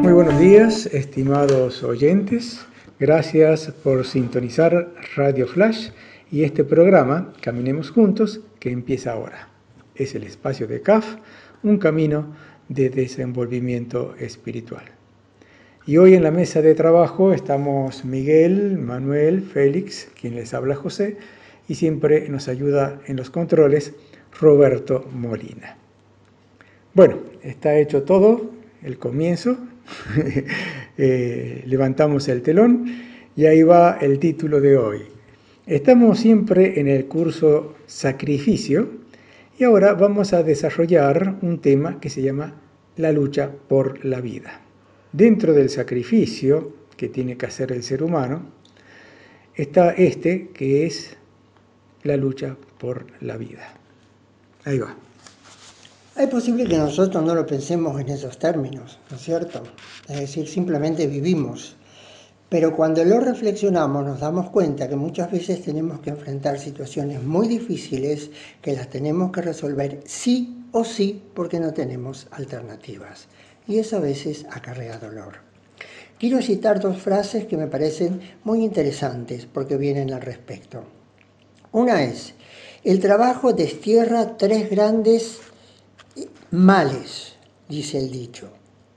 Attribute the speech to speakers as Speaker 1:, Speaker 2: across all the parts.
Speaker 1: Muy buenos días, estimados oyentes. Gracias por sintonizar Radio Flash y este programa, Caminemos Juntos, que empieza ahora. Es el espacio de CAF, un camino de desenvolvimiento espiritual. Y hoy en la mesa de trabajo estamos Miguel, Manuel, Félix, quien les habla José, y siempre nos ayuda en los controles Roberto Molina. Bueno, está hecho todo, el comienzo. Levantamos el telón y ahí va el título de hoy. Estamos siempre en el curso Sacrificio y ahora vamos a desarrollar un tema que se llama la lucha por la vida. Dentro del sacrificio que tiene que hacer el ser humano está que es la lucha por la vida. Ahí va.
Speaker 2: Es posible que nosotros no lo pensemos en esos términos, ¿no es cierto? Es decir, simplemente vivimos. Pero cuando lo reflexionamos nos damos cuenta que muchas veces tenemos que enfrentar situaciones muy difíciles que las tenemos que resolver sí o sí porque no tenemos alternativas. Y eso a veces acarrea dolor. Quiero citar dos frases que me parecen muy interesantes porque vienen al respecto. Una es: el trabajo destierra tres grandes males, dice el dicho: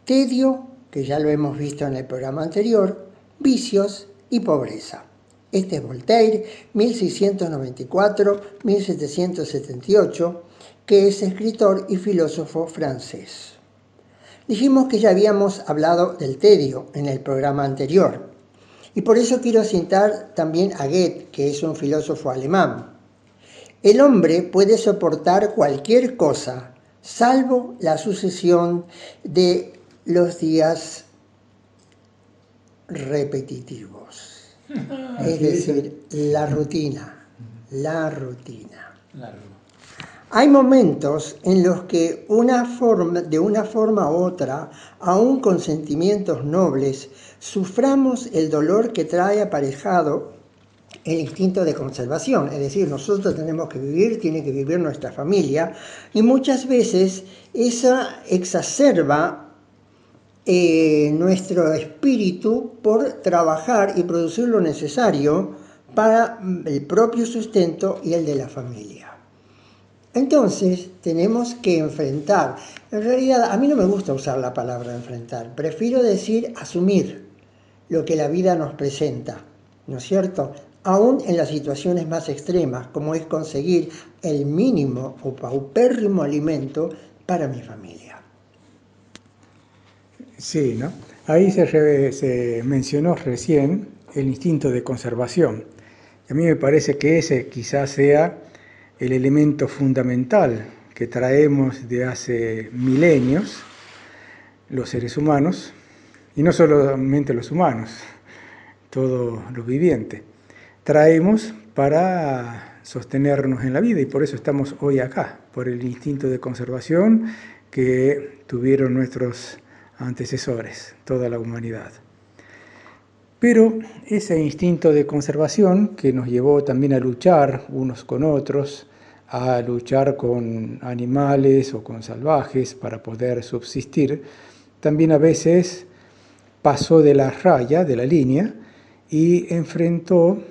Speaker 2: tedio, que ya lo hemos visto en el programa anterior, vicios y pobreza. Este es Voltaire, 1694-1778, que es escritor y filósofo francés. Dijimos que ya habíamos hablado del tedio en el programa anterior, y por eso quiero citar también a Goethe, que es un filósofo alemán. El hombre puede soportar cualquier cosa, salvo la sucesión de los días repetitivos. Es decir, la rutina. Hay momentos en los que de una forma u otra, aun con sentimientos nobles, suframos el dolor que trae aparejado el instinto de conservación. Es decir, nosotros tenemos que vivir, tiene que vivir nuestra familia, y muchas veces esa exacerba nuestro espíritu por trabajar y producir lo necesario para el propio sustento y el de la familia. Entonces tenemos que enfrentar. En realidad a mí no me gusta usar la palabra enfrentar, prefiero decir asumir lo que la vida nos presenta, ¿no es cierto? Aún en las situaciones más extremas, como es conseguir el mínimo o paupérrimo alimento para mi familia.
Speaker 1: Sí, ¿no? Ahí se mencionó recién el instinto de conservación. A mí me parece que ese quizás sea el elemento fundamental que traemos de hace milenios los seres humanos, y no solamente los humanos, todo lo viviente. Traemos para sostenernos en la vida y por eso estamos hoy acá, por el instinto de conservación que tuvieron nuestros antecesores, toda la humanidad. Pero ese instinto de conservación que nos llevó también a luchar unos con otros, a luchar con animales o con salvajes para poder subsistir, también a veces pasó de la raya, de la línea, y enfrentó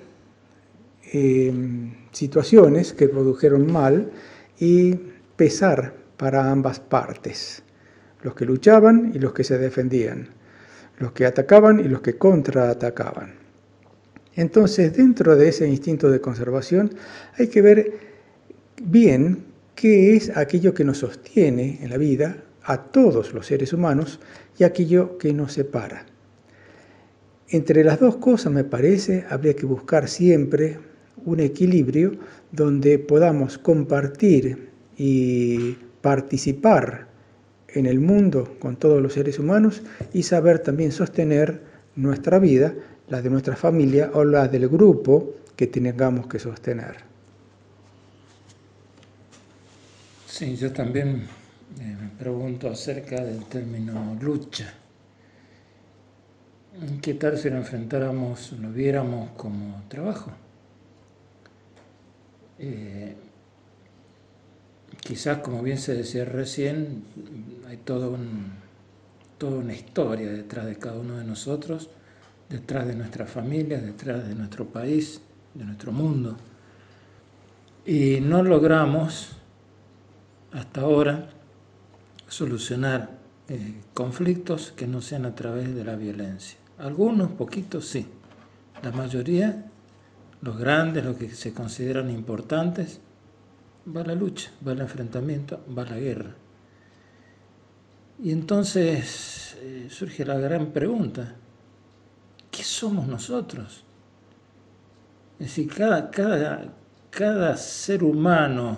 Speaker 1: situaciones que produjeron mal y pesar para ambas partes, los que luchaban y los que se defendían, los que atacaban y los que contraatacaban. Entonces, dentro de ese instinto de conservación hay que ver bien qué es aquello que nos sostiene en la vida a todos los seres humanos y aquello que nos separa. Entre las dos cosas, me parece, habría que buscar siempre un equilibrio donde podamos compartir y participar en el mundo con todos los seres humanos y saber también sostener nuestra vida, la de nuestra familia o la del grupo que tengamos que sostener.
Speaker 3: Sí, yo también me pregunto acerca del término lucha. ¿Qué tal si lo enfrentáramos, lo viéramos como trabajo? Quizás, como bien se decía recién, hay todo toda una historia detrás de cada uno de nosotros, detrás de nuestra familia, detrás de nuestro país, de nuestro mundo. Y no logramos hasta ahora solucionar conflictos que no sean a través de la violencia. Algunos, poquitos, sí. La mayoría, los grandes, los que se consideran importantes, va la lucha, va el enfrentamiento, va la guerra. Y entonces surge la gran pregunta: ¿qué somos nosotros? Es decir, cada ser humano,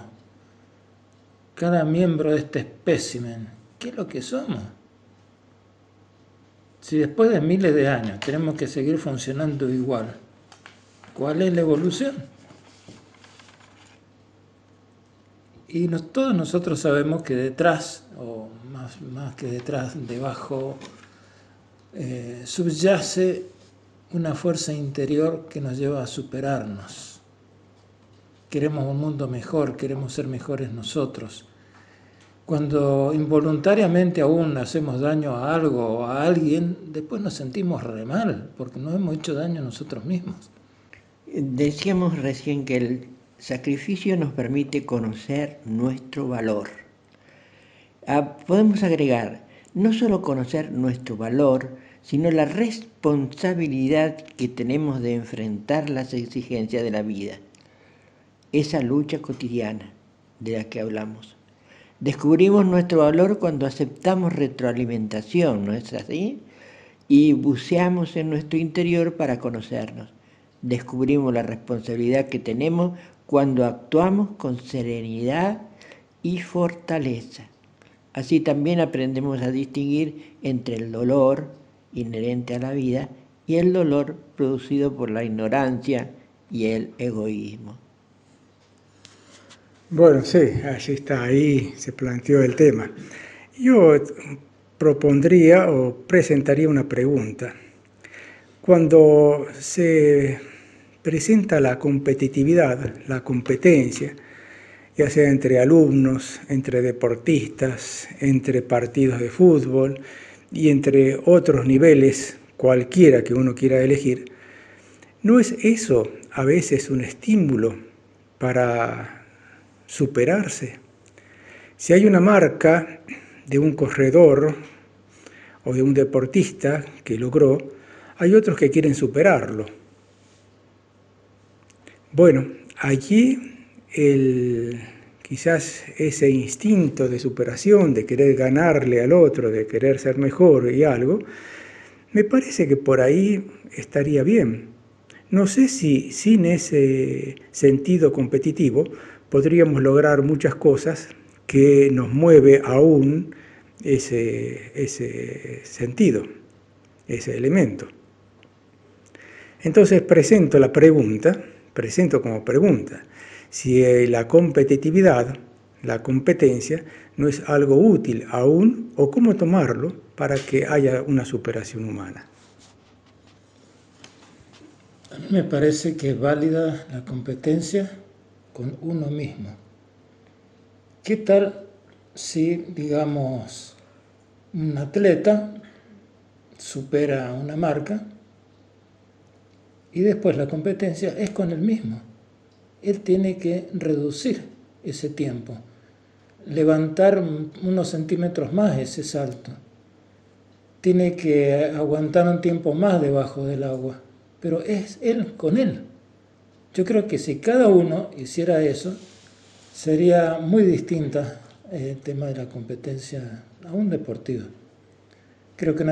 Speaker 3: cada miembro de este espécimen, ¿qué es lo que somos? Si después de miles de años tenemos que seguir funcionando igual, ¿cuál es la evolución? Y todos nosotros sabemos que detrás, o más que detrás, debajo, subyace una fuerza interior que nos lleva a superarnos. Queremos un mundo mejor, queremos ser mejores nosotros. Cuando involuntariamente aún hacemos daño a algo o a alguien, después nos sentimos re mal, porque nos hemos hecho daño a nosotros mismos.
Speaker 4: Decíamos recién que el sacrificio nos permite conocer nuestro valor. Podemos agregar, no solo conocer nuestro valor, sino la responsabilidad que tenemos de enfrentar las exigencias de la vida. Esa lucha cotidiana de la que hablamos. Descubrimos nuestro valor cuando aceptamos retroalimentación, ¿no es así? Y buceamos en nuestro interior para conocernos. Descubrimos la responsabilidad que tenemos cuando actuamos con serenidad y fortaleza. Así también aprendemos a distinguir entre el dolor inherente a la vida y el dolor producido por la ignorancia y el egoísmo.
Speaker 1: Bueno, sí, allí está, ahí se planteó el tema. Yo propondría o presentaría una pregunta. Cuando se presenta la competitividad, la competencia, ya sea entre alumnos, entre deportistas, entre partidos de fútbol y entre otros niveles, cualquiera que uno quiera elegir, ¿no es eso a veces un estímulo para superarse? Si hay una marca de un corredor o de un deportista que logró, hay otros que quieren superarlo. Bueno, allí quizás ese instinto de superación, de querer ganarle al otro, de querer ser mejor y algo, me parece que por ahí estaría bien. No sé si sin ese sentido competitivo podríamos lograr muchas cosas que nos mueve aún ese sentido, ese elemento. Entonces presento como pregunta, si la competitividad, la competencia, no es algo útil aún, o cómo tomarlo para que haya una superación humana.
Speaker 3: A mí me parece que es válida la competencia con uno mismo. ¿Qué tal si, digamos, un atleta supera una marca y después la competencia es con él mismo? Él tiene que reducir ese tiempo, levantar unos centímetros más ese salto. Tiene que aguantar un tiempo más debajo del agua, pero es él con él. Yo creo que si cada uno hiciera eso, sería muy distinta el tema de la competencia, aún deportiva. Creo que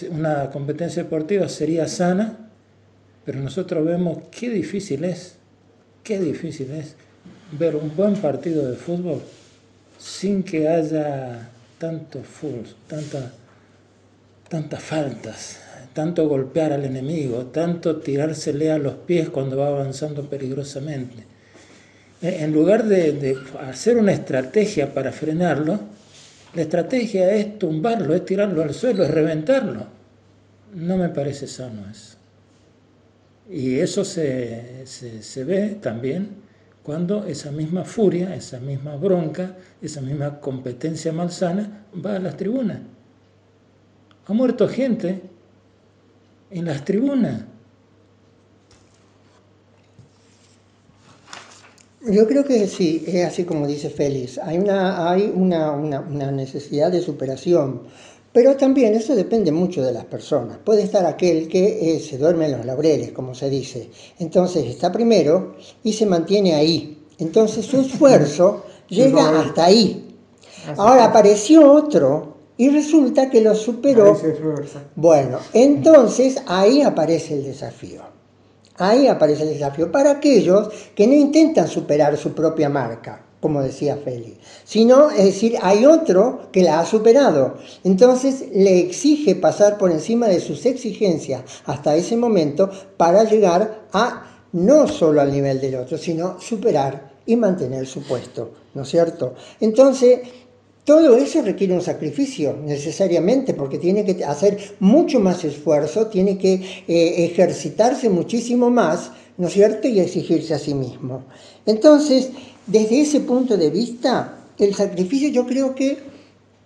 Speaker 3: una competencia deportiva sería sana, pero nosotros vemos qué difícil es ver un buen partido de fútbol sin que haya tantos fouls, tantas faltas, tanto golpear al enemigo, tanto tirársele a los pies cuando va avanzando peligrosamente. En lugar de hacer una estrategia para frenarlo, la estrategia es tumbarlo, es tirarlo al suelo, es reventarlo. No me parece sano eso. Y eso se ve también cuando esa misma furia, esa misma bronca, esa misma competencia malsana va a las tribunas. Ha muerto gente en las tribunas.
Speaker 2: Yo creo que sí, es así como dice Félix. Hay una necesidad de superación, pero también eso depende mucho de las personas. Puede estar aquel que se duerme en los laureles, como se dice. Entonces está primero y se mantiene ahí. Entonces su esfuerzo llega hasta ahí. Ahora apareció otro y resulta que lo superó. Bueno, entonces ahí aparece el desafío. Ahí aparece el desafío para aquellos que no intentan superar su propia marca, como decía Félix, sino, es decir, hay otro que la ha superado. Entonces le exige pasar por encima de sus exigencias hasta ese momento para llegar a no solo al nivel del otro, sino superar y mantener su puesto, ¿no es cierto? Entonces, todo eso requiere un sacrificio, necesariamente, porque tiene que hacer mucho más esfuerzo, tiene que ejercitarse muchísimo más, ¿no es cierto?, y exigirse a sí mismo. Entonces, desde ese punto de vista, el sacrificio yo creo que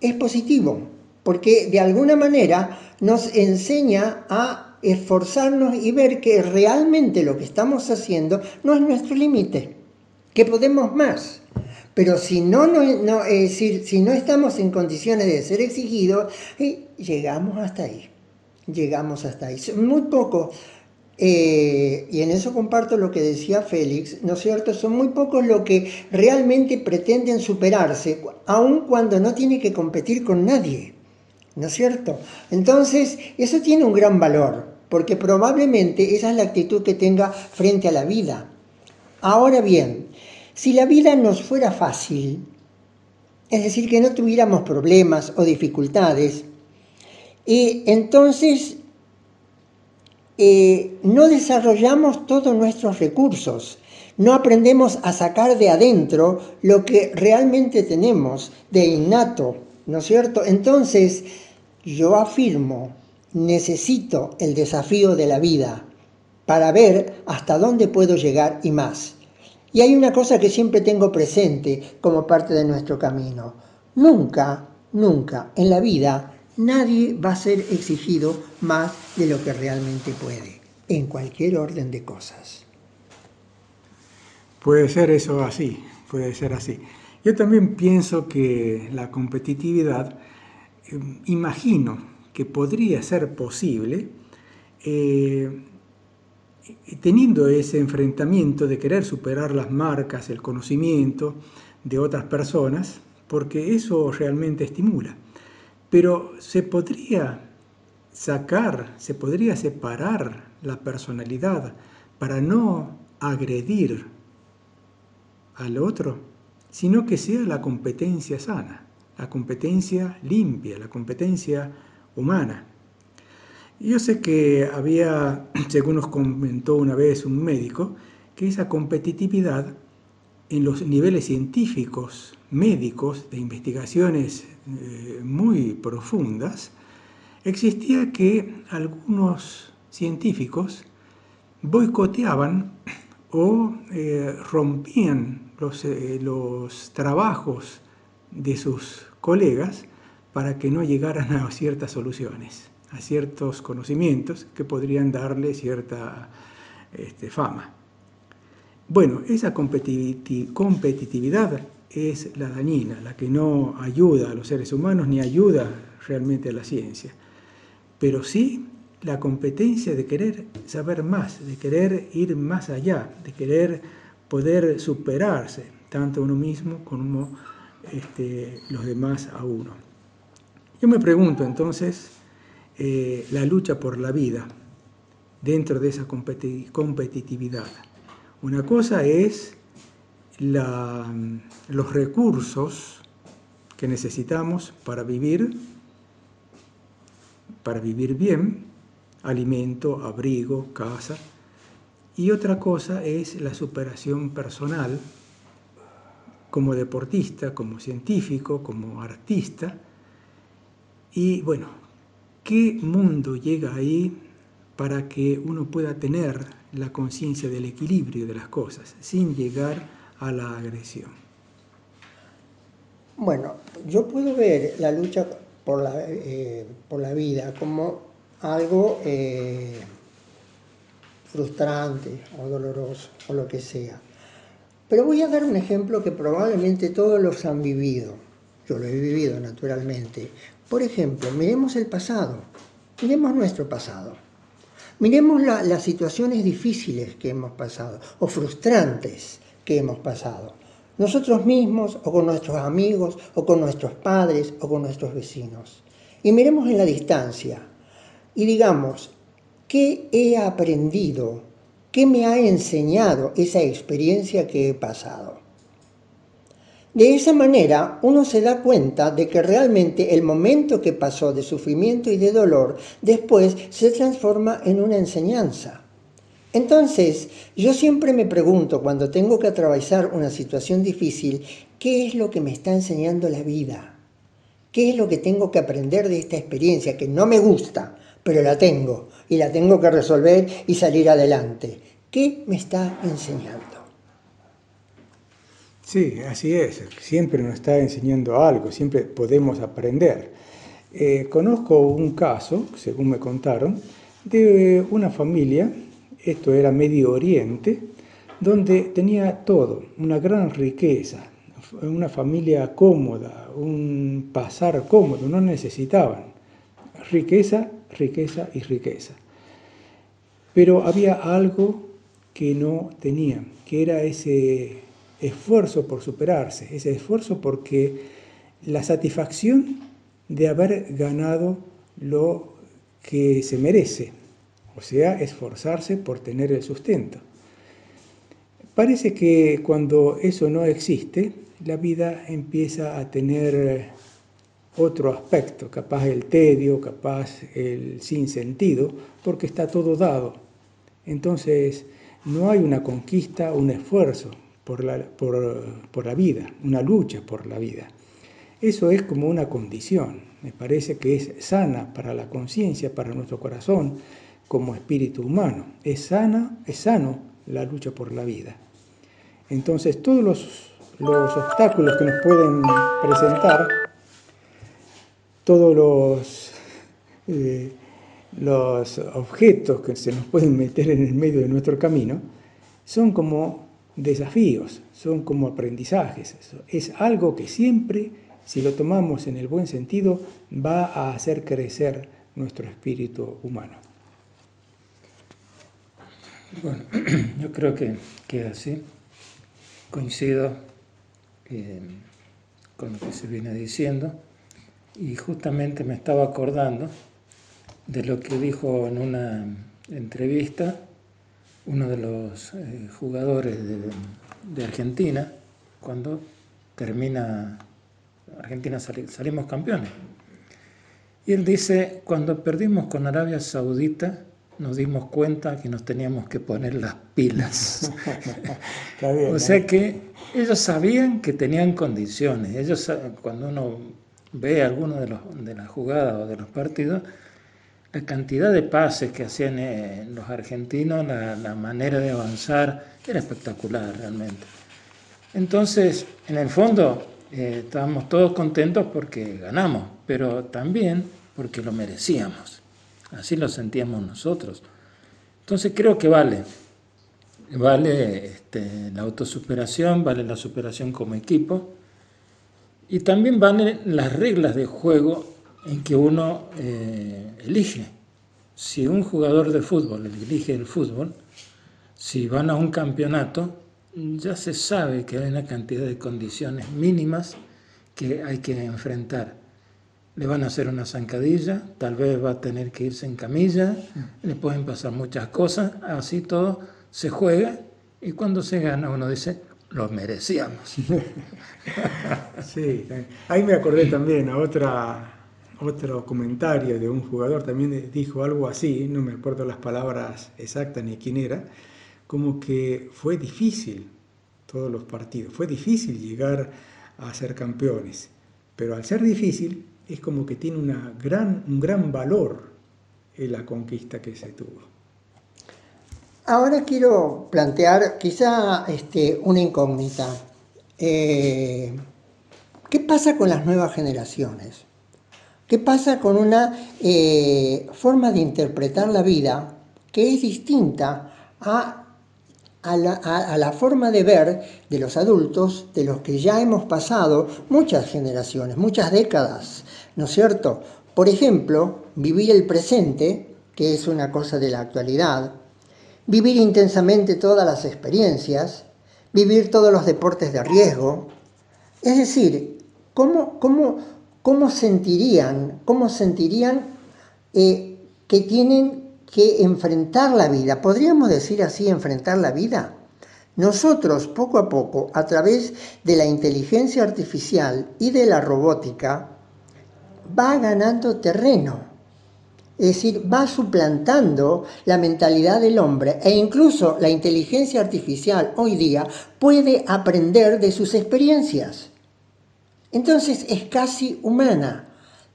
Speaker 2: es positivo, porque de alguna manera nos enseña a esforzarnos y ver que realmente lo que estamos haciendo no es nuestro límite, que podemos más. Pero si es decir, si no estamos en condiciones de ser exigidos, llegamos hasta ahí. Llegamos hasta ahí. Muy pocos, y en eso comparto lo que decía Félix, ¿no es cierto? Son muy pocos los que realmente pretenden superarse, aun cuando no tiene que competir con nadie, ¿no es cierto? Entonces, eso tiene un gran valor, porque probablemente esa es la actitud que tenga frente a la vida. Ahora bien, si la vida nos fuera fácil, es decir, que no tuviéramos problemas o dificultades, entonces no desarrollamos todos nuestros recursos, no aprendemos a sacar de adentro lo que realmente tenemos de innato, ¿no es cierto? Entonces, yo afirmo, necesito el desafío de la vida para ver hasta dónde puedo llegar y más. Y hay una cosa que siempre tengo presente como parte de nuestro camino. Nunca, nunca en la vida nadie va a ser exigido más de lo que realmente puede, en cualquier orden de cosas.
Speaker 1: Puede ser eso así, puede ser así. Yo también pienso que la competitividad, imagino que podría ser posible teniendo ese enfrentamiento de querer superar las marcas, el conocimiento de otras personas, porque eso realmente estimula. Pero se podría separar la personalidad para no agredir al otro, sino que sea la competencia sana, la competencia limpia, la competencia humana. Yo sé que había, según nos comentó una vez un médico, que esa competitividad en los niveles científicos, médicos, de investigaciones muy profundas, existía que algunos científicos boicoteaban o rompían los trabajos de sus colegas para que no llegaran a ciertas soluciones, a ciertos conocimientos que podrían darle cierta fama. Bueno, esa competitividad es la dañina, la que no ayuda a los seres humanos ni ayuda realmente a la ciencia. Pero sí la competencia de querer saber más, de querer ir más allá, de querer poder superarse, tanto uno mismo como los demás a uno. Yo me pregunto entonces, la lucha por la vida dentro de esa competitividad. Una cosa es los recursos que necesitamos para vivir bien, alimento, abrigo, casa. Y otra cosa es la superación personal como deportista, como científico, como artista. Y bueno, ¿qué mundo llega ahí para que uno pueda tener la conciencia del equilibrio de las cosas sin llegar a la agresión?
Speaker 2: Bueno, yo puedo ver la lucha por la vida como algo frustrante o doloroso o lo que sea. Pero voy a dar un ejemplo que probablemente todos los han vivido. Yo lo he vivido naturalmente. Por ejemplo, miremos el pasado, miremos nuestro pasado. Miremos las situaciones difíciles que hemos pasado o frustrantes que hemos pasado. Nosotros mismos o con nuestros amigos o con nuestros padres o con nuestros vecinos. Y miremos en la distancia y digamos, ¿qué he aprendido? ¿Qué me ha enseñado esa experiencia que he pasado? De esa manera uno se da cuenta de que realmente el momento que pasó de sufrimiento y de dolor después se transforma en una enseñanza. Entonces, yo siempre me pregunto cuando tengo que atravesar una situación difícil, ¿qué es lo que me está enseñando la vida? ¿Qué es lo que tengo que aprender de esta experiencia que no me gusta, pero la tengo y la tengo que resolver y salir adelante? ¿Qué me está enseñando?
Speaker 1: Sí, así es. Siempre nos está enseñando algo, siempre podemos aprender. Conozco un caso, según me contaron, de una familia, esto era Medio Oriente, donde tenía todo, una gran riqueza, una familia cómoda, un pasar cómodo, no necesitaban riqueza, riqueza y riqueza. Pero había algo que no tenían, que era ese esfuerzo por superarse, ese esfuerzo porque la satisfacción de haber ganado lo que se merece, o sea, esforzarse por tener el sustento. Parece que cuando eso no existe, la vida empieza a tener otro aspecto, capaz el tedio, capaz el sinsentido, porque está todo dado. Entonces, no hay una conquista, un esfuerzo por la vida, una lucha por la vida. Eso es como una condición, me parece que es sana para la conciencia, para nuestro corazón, como espíritu humano. Es sano la lucha por la vida. Entonces, todos los obstáculos que nos pueden presentar, todos los objetos que se nos pueden meter en el medio de nuestro camino, son como desafíos, son como aprendizajes. Es algo que siempre, si lo tomamos en el buen sentido, va a hacer crecer nuestro espíritu humano.
Speaker 3: Bueno, yo creo que queda así. Coincido con lo que se viene diciendo y justamente me estaba acordando de lo que dijo en una entrevista uno de los jugadores de Argentina cuando termina Argentina salimos campeones. Y él dice, cuando perdimos con Arabia Saudita nos dimos cuenta que nos teníamos que poner las pilas.
Speaker 1: Está bien,
Speaker 3: o sea que ellos sabían que tenían condiciones. Ellos, cuando uno ve alguno de las jugadas o de los partidos, la cantidad de pases que hacían los argentinos, la manera de avanzar, era espectacular realmente. Entonces, en el fondo, estábamos todos contentos porque ganamos, pero también porque lo merecíamos. Así lo sentíamos nosotros. Entonces creo que vale la autosuperación, vale la superación como equipo y también valen las reglas de juego en que uno elige. Si un jugador de fútbol elige el fútbol, si van a un campeonato, ya se sabe que hay una cantidad de condiciones mínimas que hay que enfrentar. Le van a hacer una zancadilla, tal vez va a tener que irse en camilla, le pueden pasar muchas cosas, así todo se juega y cuando se gana uno dice, lo merecíamos.
Speaker 1: Sí, ahí me acordé también a otro comentario de un jugador, también dijo algo así, no me acuerdo las palabras exactas ni quién era, como que fue difícil todos los partidos, fue difícil llegar a ser campeones, pero al ser difícil es como que tiene un gran valor en la conquista que se tuvo.
Speaker 2: Ahora quiero plantear quizá una incógnita. ¿Qué pasa con las nuevas generaciones? ¿Qué pasa con una forma de interpretar la vida que es distinta a la forma de ver de los adultos, de los que ya hemos pasado muchas generaciones, muchas décadas, ¿no es cierto? Por ejemplo, vivir el presente, que es una cosa de la actualidad, vivir intensamente todas las experiencias, vivir todos los deportes de riesgo. Es decir, ¿cómo sentirían que tienen que enfrentar la vida? ¿Podríamos decir así, enfrentar la vida? Nosotros, poco a poco, a través de la inteligencia artificial y de la robótica, va ganando terreno. Es decir, va suplantando la mentalidad del hombre, e incluso la inteligencia artificial hoy día puede aprender de sus experiencias. Entonces es casi humana.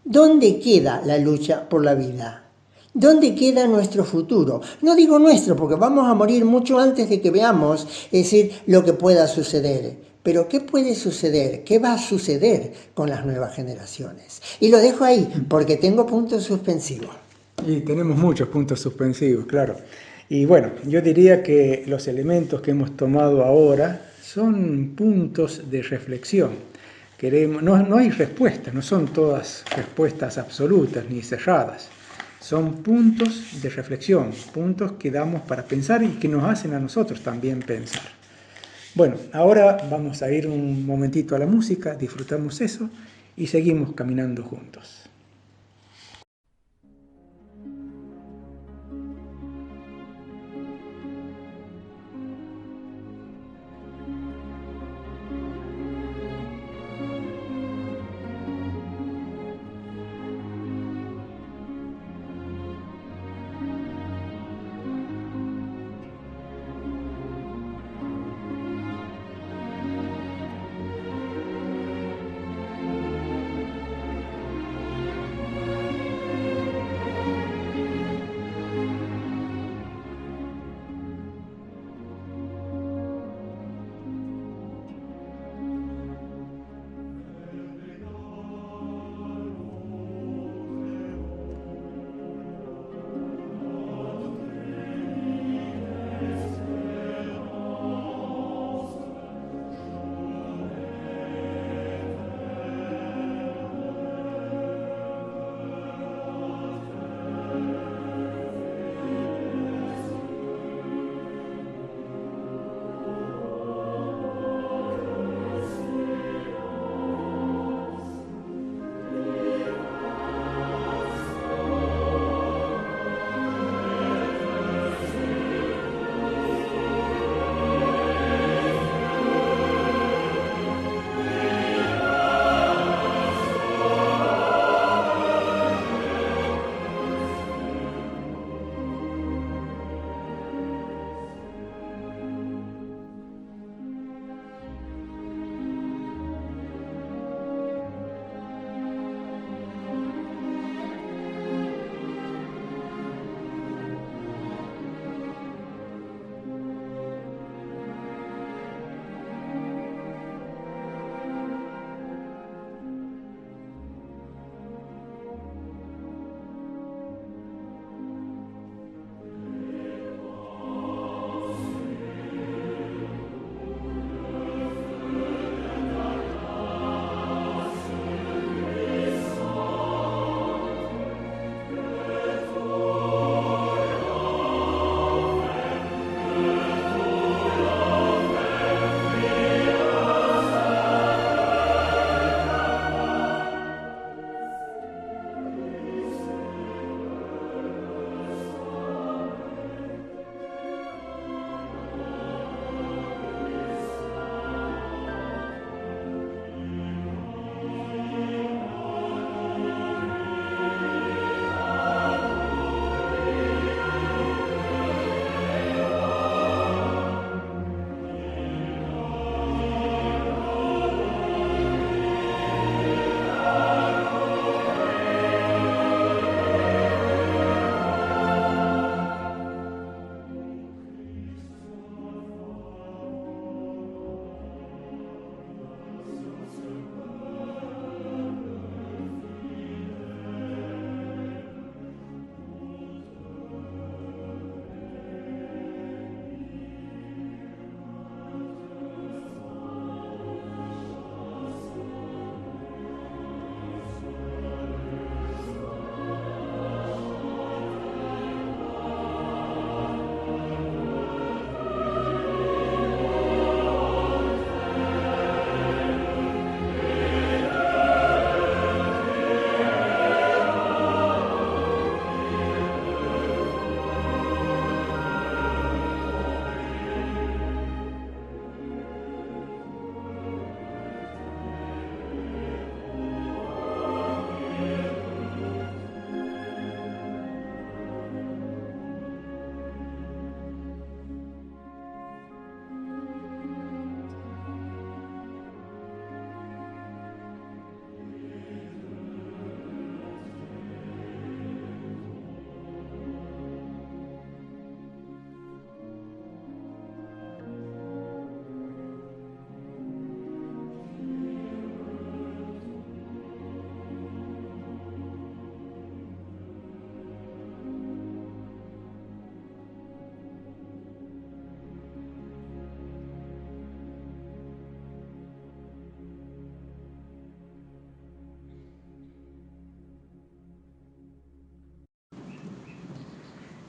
Speaker 2: ¿Dónde queda la lucha por la vida? ¿Dónde queda nuestro futuro? No digo nuestro, porque vamos a morir mucho antes de que veamos, es decir, lo que pueda suceder. Pero ¿qué puede suceder? ¿Qué va a suceder con las nuevas generaciones? Y lo dejo ahí, porque tengo puntos suspensivos.
Speaker 1: Y tenemos muchos puntos suspensivos, claro. Y bueno, yo diría que los elementos que hemos tomado ahora son puntos de reflexión. No hay respuestas, no son todas respuestas absolutas ni cerradas. Son puntos de reflexión, puntos que damos para pensar y que nos hacen a nosotros también pensar. Bueno, ahora vamos a ir un momentito a la música, disfrutamos eso y seguimos caminando juntos.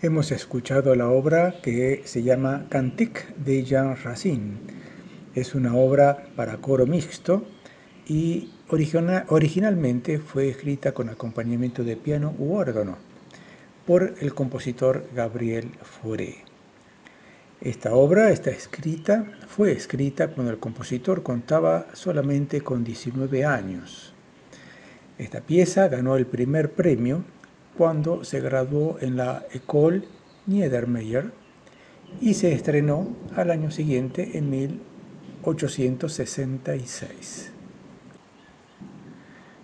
Speaker 1: Hemos escuchado la obra que se llama Cantique de Jean Racine. Es una obra para coro mixto y originalmente fue escrita con acompañamiento de piano u órgano por el compositor Gabriel Fauré. Esta obra fue escrita cuando el compositor contaba solamente con 19 años. Esta pieza ganó el primer premio cuando se graduó en la École Niedermeyer y se estrenó al año siguiente en 1866.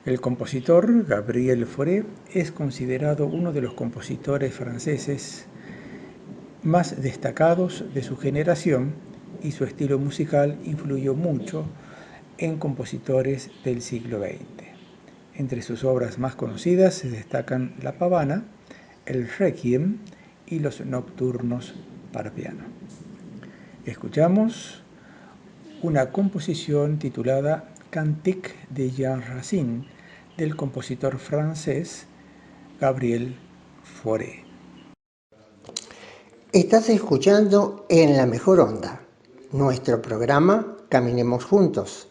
Speaker 1: El compositor Gabriel Fauré es considerado uno de los compositores franceses más destacados de su generación y su estilo musical influyó mucho en compositores del siglo XX. Entre sus obras más conocidas se destacan La Pavana, el Requiem y los Nocturnos para piano. Escuchamos una composición titulada Cantique de Jean Racine del compositor francés Gabriel Fauré.
Speaker 2: Estás escuchando En la Mejor Onda, nuestro programa Caminemos Juntos,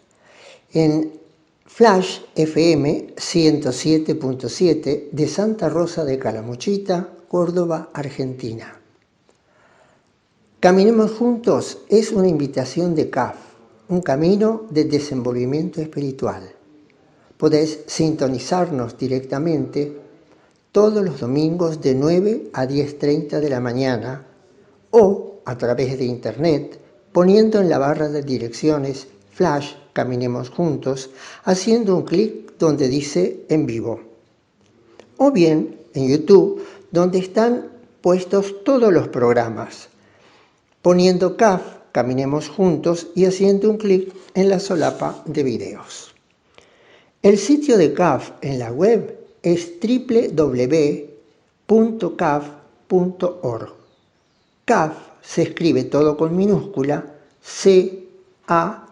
Speaker 2: en Flash FM 107.7 de Santa Rosa de Calamuchita, Córdoba, Argentina. Caminemos Juntos es una invitación de CAF, un camino de desenvolvimiento espiritual. Podés sintonizarnos directamente todos los domingos de 9 a 10:30 de la mañana o a través de internet poniendo en la barra de direcciones Flash Caminemos Juntos, haciendo un clic donde dice en vivo. O bien en YouTube, donde están puestos todos los programas, poniendo CAF Caminemos Juntos y haciendo un clic en la solapa de videos. El sitio de CAF en la web es www.caf.org. CAF se escribe todo con minúscula, C-A-F-H.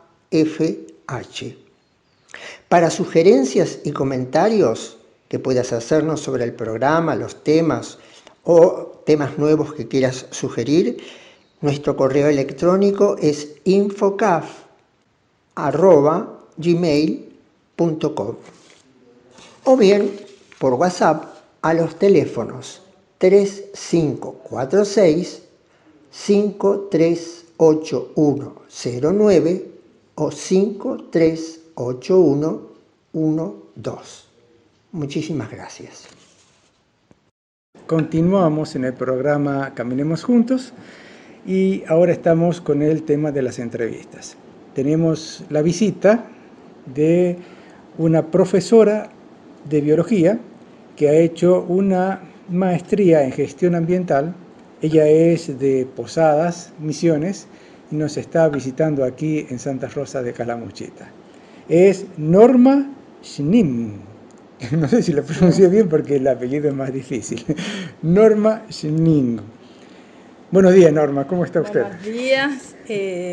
Speaker 2: Para sugerencias y comentarios que puedas hacernos sobre el programa, los temas o temas nuevos que quieras sugerir, nuestro correo electrónico es infocaf@gmail.com o bien por WhatsApp a los teléfonos 3546 538109 o 538112. Muchísimas gracias.
Speaker 1: Continuamos en el programa Caminemos Juntos y ahora estamos con el tema de las entrevistas. Tenemos la visita de una profesora de biología que ha hecho una maestría en gestión ambiental. Ella es de Posadas, Misiones, y nos está visitando aquí en Santa Rosa de Calamuchita. Es Norma Schnim. No sé si lo pronuncio bien porque el apellido es más difícil. Norma Schnim. Buenos días, Norma, ¿cómo está usted?
Speaker 5: Buenos días,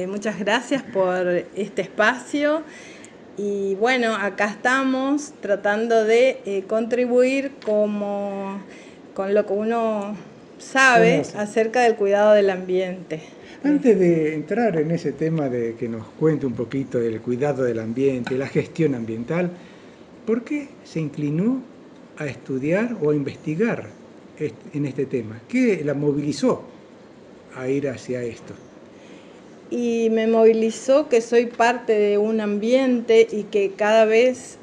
Speaker 5: muchas gracias por este espacio. Y bueno, acá estamos tratando de contribuir con lo que uno sabe acerca del cuidado del ambiente.
Speaker 1: Antes de entrar en ese tema de que nos cuente un poquito del cuidado del ambiente, la gestión ambiental, ¿por qué se inclinó a estudiar o a investigar en este tema? ¿Qué la movilizó a ir hacia esto?
Speaker 5: Y me movilizó que soy parte de un ambiente y que cada vez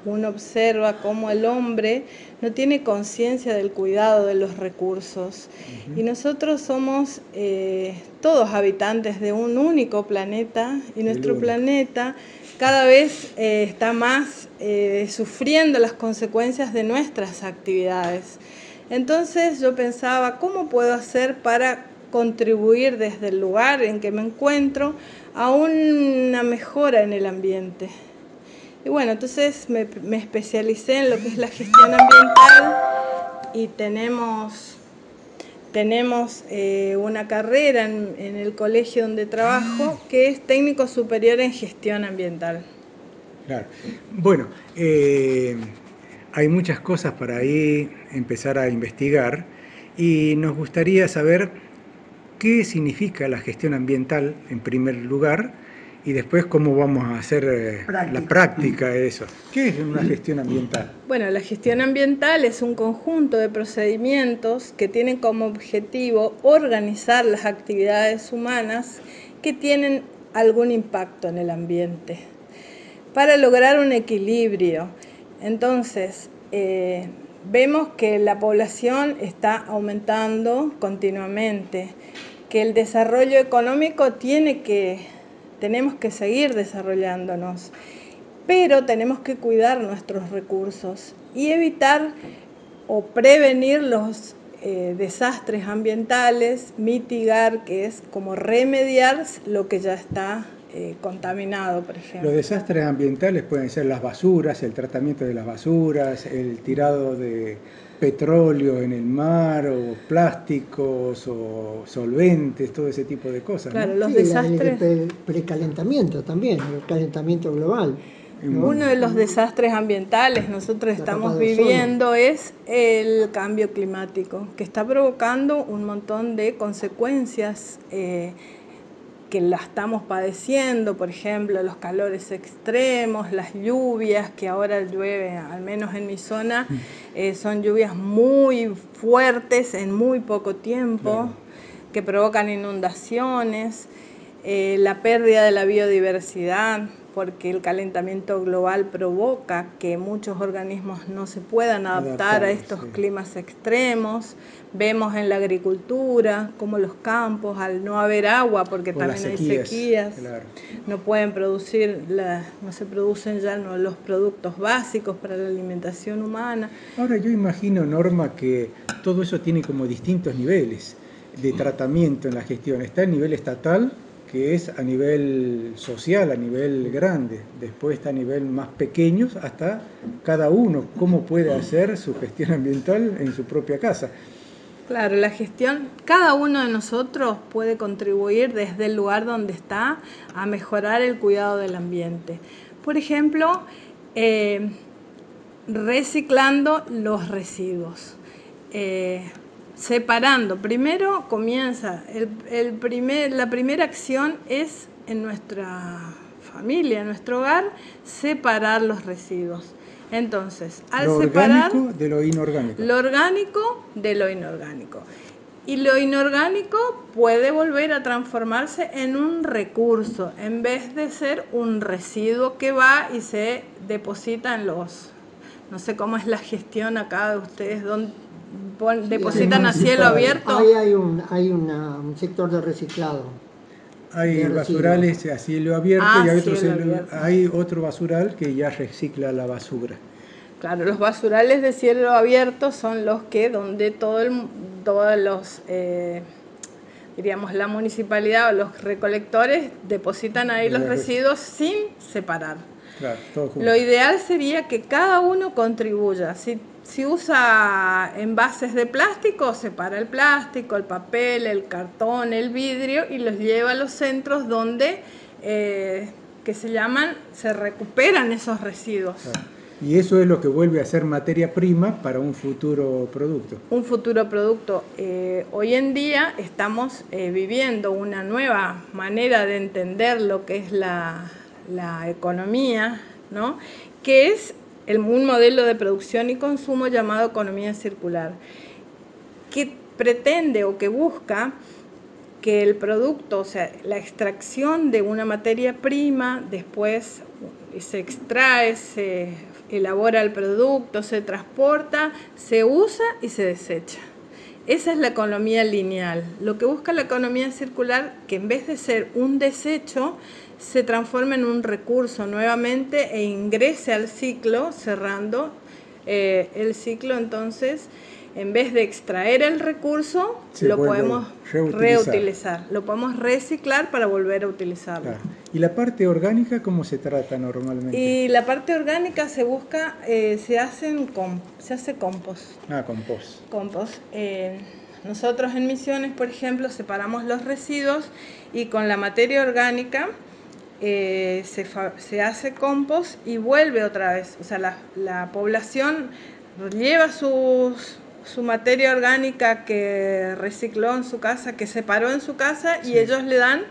Speaker 5: uno observa cómo el hombre no tiene conciencia del cuidado de los recursos. Y nosotros somos todos habitantes de un único planeta y nuestro planeta cada vez está más sufriendo las consecuencias de nuestras actividades. Entonces yo pensaba, ¿cómo puedo hacer para contribuir desde el lugar en que me encuentro a una mejora en el ambiente? Y bueno, entonces me especialicé en lo que es la gestión ambiental y tenemos una carrera en el colegio donde trabajo que es técnico superior en gestión ambiental.
Speaker 1: Claro. Bueno, hay muchas cosas para ahí empezar a investigar y nos gustaría saber qué significa la gestión ambiental en primer lugar y después cómo vamos a hacer la práctica de eso. ¿Qué es una gestión ambiental?
Speaker 5: Bueno, la gestión ambiental es un conjunto de procedimientos que tienen como objetivo organizar las actividades humanas que tienen algún impacto en el ambiente para lograr un equilibrio. Entonces, vemos que la población está aumentando continuamente, que el desarrollo económico tenemos que seguir desarrollándonos, pero tenemos que cuidar nuestros recursos y evitar o prevenir los desastres ambientales, mitigar, que es como remediar lo que ya está contaminado, por ejemplo.
Speaker 1: Los desastres ambientales pueden ser las basuras, el tratamiento de las basuras, el tirado de petróleo en el mar, o plásticos, o solventes, todo ese tipo de cosas, ¿no?
Speaker 5: Claro, los
Speaker 2: Sí,
Speaker 5: desastres.
Speaker 2: el precalentamiento también, el calentamiento global. ¿no?
Speaker 5: Uno de los desastres ambientales nosotros estamos viviendo es el cambio climático, que está provocando un montón de consecuencias que la estamos padeciendo, por ejemplo, los calores extremos, las lluvias, que ahora llueve, al menos en mi zona, son lluvias muy fuertes en muy poco tiempo, claro, que provocan inundaciones, la pérdida de la biodiversidad, porque el calentamiento global provoca que muchos organismos no se puedan adaptar a estos climas extremos. Vemos en la agricultura como los campos, al no haber agua, porque también hay sequías, claro, no se producen ya los productos básicos para la alimentación humana.
Speaker 1: Ahora yo imagino, Norma, que todo eso tiene como distintos niveles de tratamiento en la gestión. Está el nivel estatal, que es a nivel social, a nivel grande, después está a nivel más pequeño, hasta cada uno cómo puede hacer su gestión ambiental en su propia casa.
Speaker 5: Claro, la gestión, cada uno de nosotros puede contribuir desde el lugar donde está a mejorar el cuidado del ambiente. Por ejemplo, reciclando los residuos. Separando, primero comienza, la primera acción es en nuestra familia, en nuestro hogar, separar los residuos. Entonces, al separar
Speaker 1: lo orgánico de lo inorgánico.
Speaker 5: Lo orgánico de lo inorgánico. Y lo inorgánico puede volver a transformarse en un recurso, en vez de ser un residuo que va y se deposita en los... No sé cómo es la gestión acá de ustedes, donde depositan a cielo abierto.
Speaker 2: Ahí hay un sector de reciclado.
Speaker 1: Hay basurales a cielo abierto y hay otro basural que ya recicla la basura.
Speaker 5: Claro, los basurales de cielo abierto son los que donde todos los, diríamos, la municipalidad o los recolectores depositan ahí los residuos sin separar.
Speaker 1: Claro, todo junto.
Speaker 5: Lo ideal sería que cada uno contribuya. Si usa envases de plástico, separa el plástico, el papel, el cartón, el vidrio y los lleva a los centros donde se recuperan esos residuos.
Speaker 1: Claro. Y eso es lo que vuelve a ser materia prima para un futuro producto.
Speaker 5: Un futuro producto. Hoy en día estamos viviendo una nueva manera de entender lo que es la economía, ¿no? Que es un modelo de producción y consumo llamado economía circular, que pretende o que busca que el producto, o sea, la extracción de una materia prima, después se extrae, se elabora el producto, se transporta, se usa y se desecha. Esa es la economía lineal. Lo que busca la economía circular, que en vez de ser un desecho, se transforma en un recurso nuevamente e ingrese al ciclo, cerrando el ciclo. Entonces, en vez de extraer el recurso, lo podemos reutilizar, lo podemos reciclar para volver a utilizarlo.
Speaker 1: Claro. ¿Y la parte orgánica cómo se trata normalmente?
Speaker 5: Y la parte orgánica se busca, se hace compost.
Speaker 1: Compost.
Speaker 5: Nosotros en Misiones, por ejemplo, separamos los residuos y con la materia orgánica se hace compost y vuelve otra vez. O sea, la población lleva sus su materia orgánica que recicló en su casa, que separó en su casa, y ellos le dan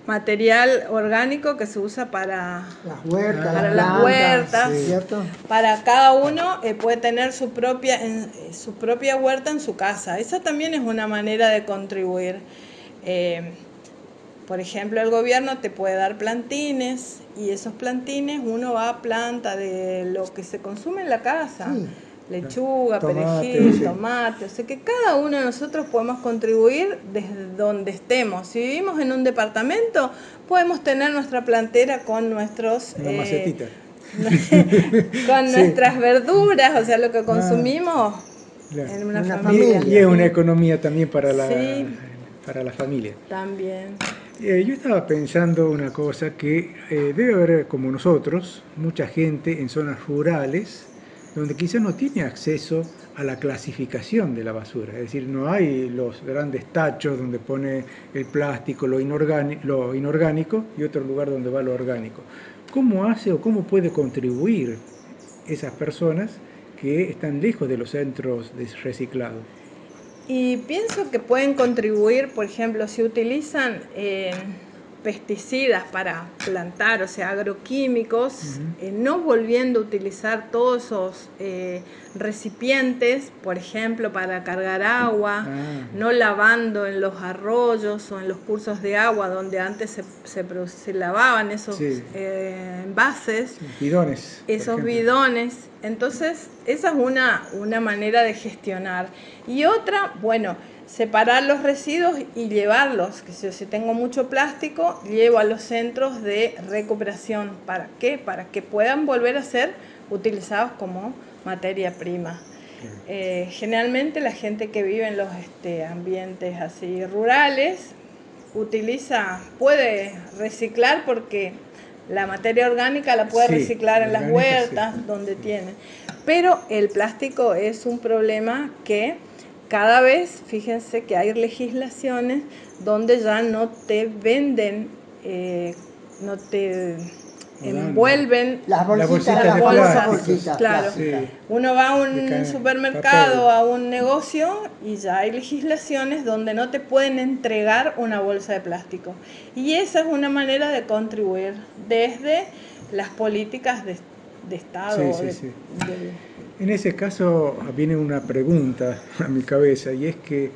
Speaker 5: material orgánico que se usa para
Speaker 2: las huertas,
Speaker 5: para
Speaker 2: las
Speaker 5: las
Speaker 2: plantas,
Speaker 5: huertas,
Speaker 2: ¿cierto?
Speaker 5: para cada uno puede tener su propia huerta en su casa. Esa también es una manera de contribuir. Por ejemplo, el gobierno te puede dar plantines, y esos plantines uno va a planta de lo que se consume en la casa.
Speaker 2: Sí.
Speaker 5: Lechuga,
Speaker 1: Tomate,
Speaker 5: perejil,
Speaker 1: sí.
Speaker 5: tomate. O sea que cada uno de nosotros podemos contribuir desde donde estemos. Si vivimos en un departamento, podemos tener nuestra plantera con nuestros
Speaker 1: Una macetita.
Speaker 5: con
Speaker 1: Sí.
Speaker 5: nuestras verduras, o sea, lo que consumimos
Speaker 1: Claro.
Speaker 5: en una
Speaker 2: Una
Speaker 5: familia.
Speaker 2: familia.
Speaker 1: Y es una economía también para
Speaker 5: Sí.
Speaker 1: para la familia.
Speaker 5: También.
Speaker 1: Yo estaba pensando una cosa, que debe haber, como nosotros, mucha gente en zonas rurales donde quizás no tiene acceso a la clasificación de la basura. Es decir, no hay los grandes tachos donde pone el plástico, lo inorgánico, y otro lugar donde va lo orgánico. ¿Cómo hace o cómo puede contribuir esas personas que están lejos de los centros de reciclado?
Speaker 5: Y pienso que pueden contribuir, por ejemplo, si utilizan pesticidas para plantar, o sea, agroquímicos, no volviendo a utilizar todos esos recipientes, por ejemplo, para cargar agua, no lavando en los arroyos o en los cursos de agua donde antes se lavaban esos envases,
Speaker 1: Bidones.
Speaker 5: esos bidones. Entonces, esa es una manera de gestionar. Y otra, bueno, separar los residuos y llevarlos, que si tengo mucho plástico, llevo a los centros de recuperación. ¿Para qué? Para que puedan volver a ser utilizados como materia prima. Generalmente la gente que vive en los ambientes así rurales puede reciclar, porque la materia orgánica la puede reciclar en las huertas, donde tienen. Pero el plástico es un problema que cada vez, fíjense que hay legislaciones donde ya no te venden, no te envuelven
Speaker 2: las bolsitas,
Speaker 1: las bolsas,
Speaker 2: bolsitas,
Speaker 5: claro.
Speaker 2: Sí.
Speaker 5: Uno va a un supermercado, a un negocio, y ya hay legislaciones donde no te pueden entregar una bolsa de plástico. Y esa es una manera de contribuir desde las políticas de Estado.
Speaker 1: En ese caso viene una pregunta a mi cabeza, y es que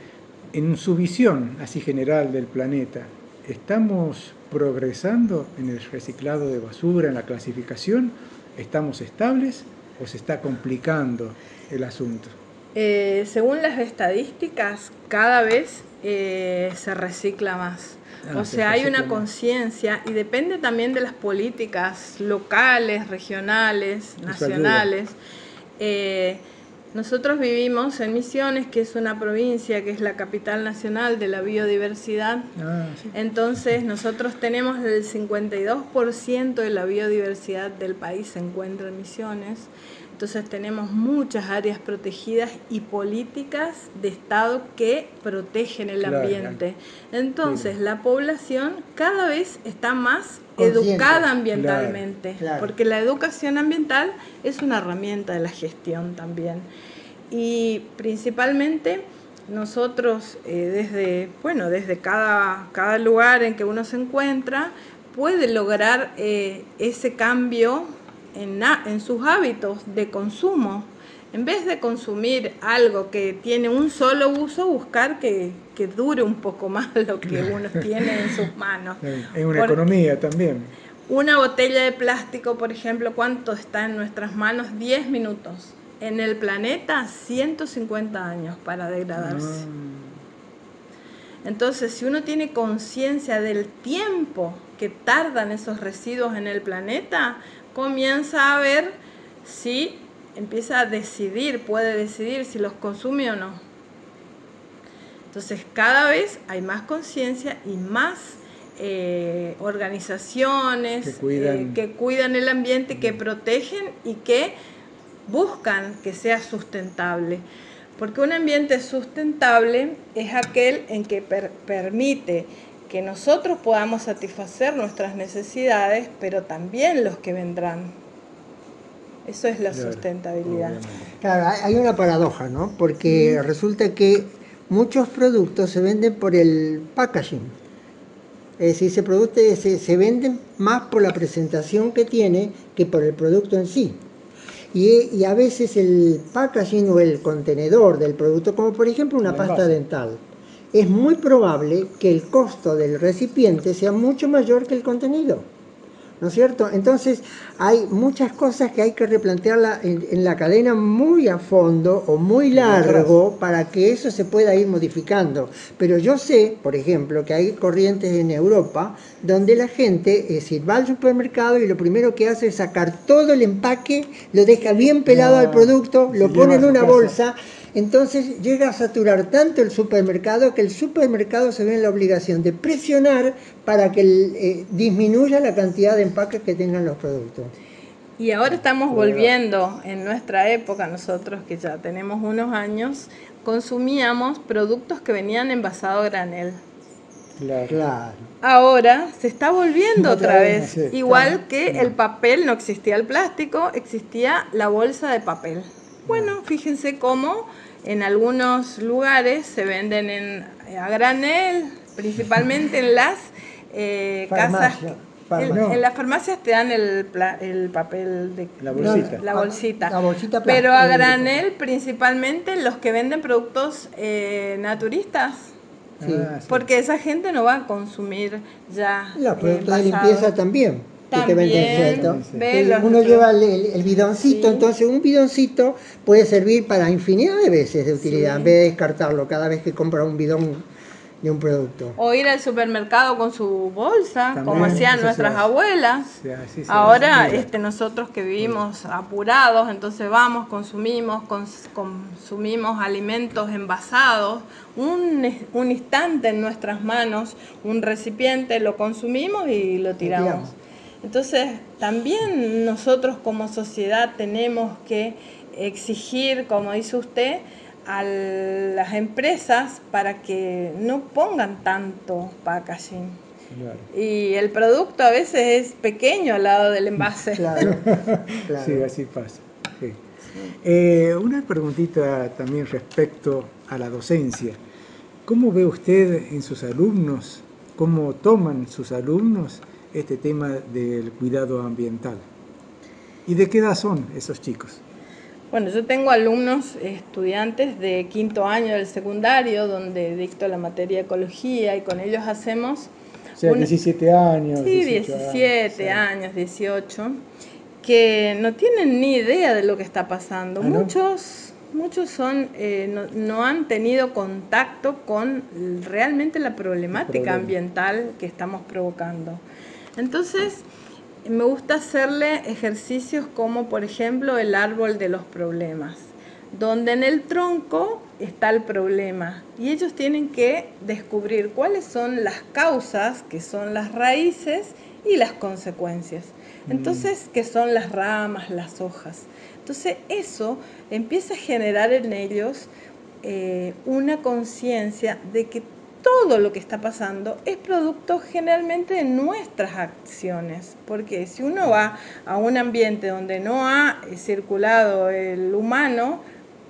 Speaker 1: en su visión así general del planeta, ¿estamos progresando en el reciclado de basura, en la clasificación? ¿Estamos estables o se está complicando el asunto?
Speaker 5: Según las estadísticas, cada vez se recicla más. O sea, hay una conciencia, y depende también de las políticas locales, regionales, nacionales. Nosotros vivimos en Misiones, que es una provincia, que es la capital nacional de la biodiversidad.
Speaker 1: Sí.
Speaker 5: Entonces nosotros tenemos el 52% de la biodiversidad del país se encuentra en Misiones. Entonces tenemos muchas áreas protegidas y políticas de Estado que protegen el ambiente. Entonces la población cada vez está más educada ambientalmente, porque la educación ambiental es una herramienta de la gestión también. Y principalmente nosotros desde cada lugar en que uno se encuentra puede lograr ese cambio en sus hábitos de consumo. En vez de consumir algo que tiene un solo uso, buscar que dure un poco más lo que uno tiene en sus manos.
Speaker 1: Es una economía también.
Speaker 5: Una botella de plástico, por ejemplo, ¿cuánto está en nuestras manos? 10 minutos. En el planeta, 150 años para degradarse. Entonces, si uno tiene conciencia del tiempo que tardan esos residuos en el planeta, comienza a ver si empieza a decidir, puede decidir si los consume o no. Entonces, cada vez hay más conciencia y más organizaciones que cuidan el ambiente, que protegen y que buscan que sea sustentable. Porque un ambiente sustentable es aquel en que permite que nosotros podamos satisfacer nuestras necesidades, pero también los que vendrán. Eso es la
Speaker 1: Claro,
Speaker 5: sustentabilidad.
Speaker 1: obviamente.
Speaker 2: Claro, hay una paradoja, ¿no? Porque resulta que muchos productos se venden por el packaging. Es decir, se venden más por la presentación que tiene que por el producto en sí. Y a veces el packaging o el contenedor del producto, como por ejemplo una
Speaker 1: El
Speaker 2: pasta
Speaker 1: envase.
Speaker 2: dental, es muy probable que el costo del recipiente sea mucho mayor que el contenido, ¿no es cierto? Entonces hay muchas cosas que hay que replantearla en la cadena muy a fondo o muy largo para que eso se pueda ir modificando. Pero yo sé, por ejemplo, que hay corrientes en Europa donde la gente, es decir, va al supermercado y lo primero que hace es sacar todo el empaque, lo deja bien pelado al producto,
Speaker 1: se
Speaker 2: lo
Speaker 1: lleva
Speaker 2: pone
Speaker 1: a
Speaker 2: en
Speaker 1: su
Speaker 2: una
Speaker 1: casa.
Speaker 2: bolsa. Entonces llega a saturar tanto el supermercado que el supermercado se ve en la obligación de presionar para que disminuya la cantidad de empaques que tengan los productos.
Speaker 5: Y ahora estamos volviendo, en nuestra época, nosotros que ya tenemos unos años, consumíamos productos que venían envasados a granel.
Speaker 2: Claro.
Speaker 5: Ahora se está volviendo otra vez,
Speaker 1: sí,
Speaker 5: igual que el papel, no existía el plástico, existía la bolsa de papel. Bueno, fíjense cómo en algunos lugares se venden a granel, principalmente en las casas.
Speaker 2: Farmacia.
Speaker 5: En las farmacias te dan el papel de
Speaker 1: La bolsita.
Speaker 5: la bolsita.
Speaker 2: La bolsita
Speaker 5: Pero a
Speaker 2: plástica.
Speaker 5: granel, principalmente los que venden productos naturistas.
Speaker 2: Sí.
Speaker 1: Ah, sí.
Speaker 5: Porque esa gente no va a consumir ya
Speaker 2: Los productos de
Speaker 5: envasados.
Speaker 2: limpieza también, que te venden
Speaker 5: También,
Speaker 2: suelto.
Speaker 5: ve, los
Speaker 2: Uno
Speaker 5: otros.
Speaker 2: lleva el bidoncito,
Speaker 5: Sí.
Speaker 2: entonces un bidoncito puede servir para infinidad de veces de utilidad,
Speaker 5: Sí.
Speaker 2: en vez de descartarlo cada vez que compra un bidón de un producto.
Speaker 5: O ir al supermercado con su bolsa,
Speaker 1: También,
Speaker 5: como hacían
Speaker 1: eso
Speaker 5: nuestras
Speaker 1: se hace.
Speaker 5: abuelas.
Speaker 1: Sí, así se
Speaker 5: Ahora
Speaker 1: hace.
Speaker 5: nosotros que vivimos apurados, entonces vamos, consumimos alimentos envasados, un instante en nuestras manos, un recipiente, lo consumimos y lo tiramos. Entonces también nosotros como sociedad tenemos que exigir, como dice usted, a las empresas para que no pongan tanto packaging.
Speaker 1: Claro.
Speaker 5: Y el producto a veces es pequeño al lado del envase.
Speaker 2: Claro.
Speaker 1: Sí, así pasa. Sí. Una preguntita también respecto a la docencia. ¿Cómo ve usted en sus alumnos, cómo toman sus alumnos este tema del cuidado ambiental? ¿Y de qué edad son esos chicos?
Speaker 5: Bueno, yo tengo alumnos, estudiantes de 5º año del secundario, donde dicto la materia de ecología y con ellos hacemos...
Speaker 1: O sea, 17 años.
Speaker 5: Sí,
Speaker 1: 18
Speaker 5: 17 años, 18, que no tienen ni idea de lo que está pasando.
Speaker 1: ¿Ah, no?
Speaker 5: Muchos son, no han tenido contacto con realmente la problemática ambiental que estamos provocando. Entonces, me gusta hacerle ejercicios como, por ejemplo, el árbol de los problemas, donde en el tronco está el problema y ellos tienen que descubrir cuáles son las causas, que son las raíces y las consecuencias. Entonces, ¿qué son las ramas, las hojas? Entonces, eso empieza a generar en ellos una conciencia de que todo lo que está pasando es producto generalmente de nuestras acciones, porque si uno va a un ambiente donde no ha circulado el humano,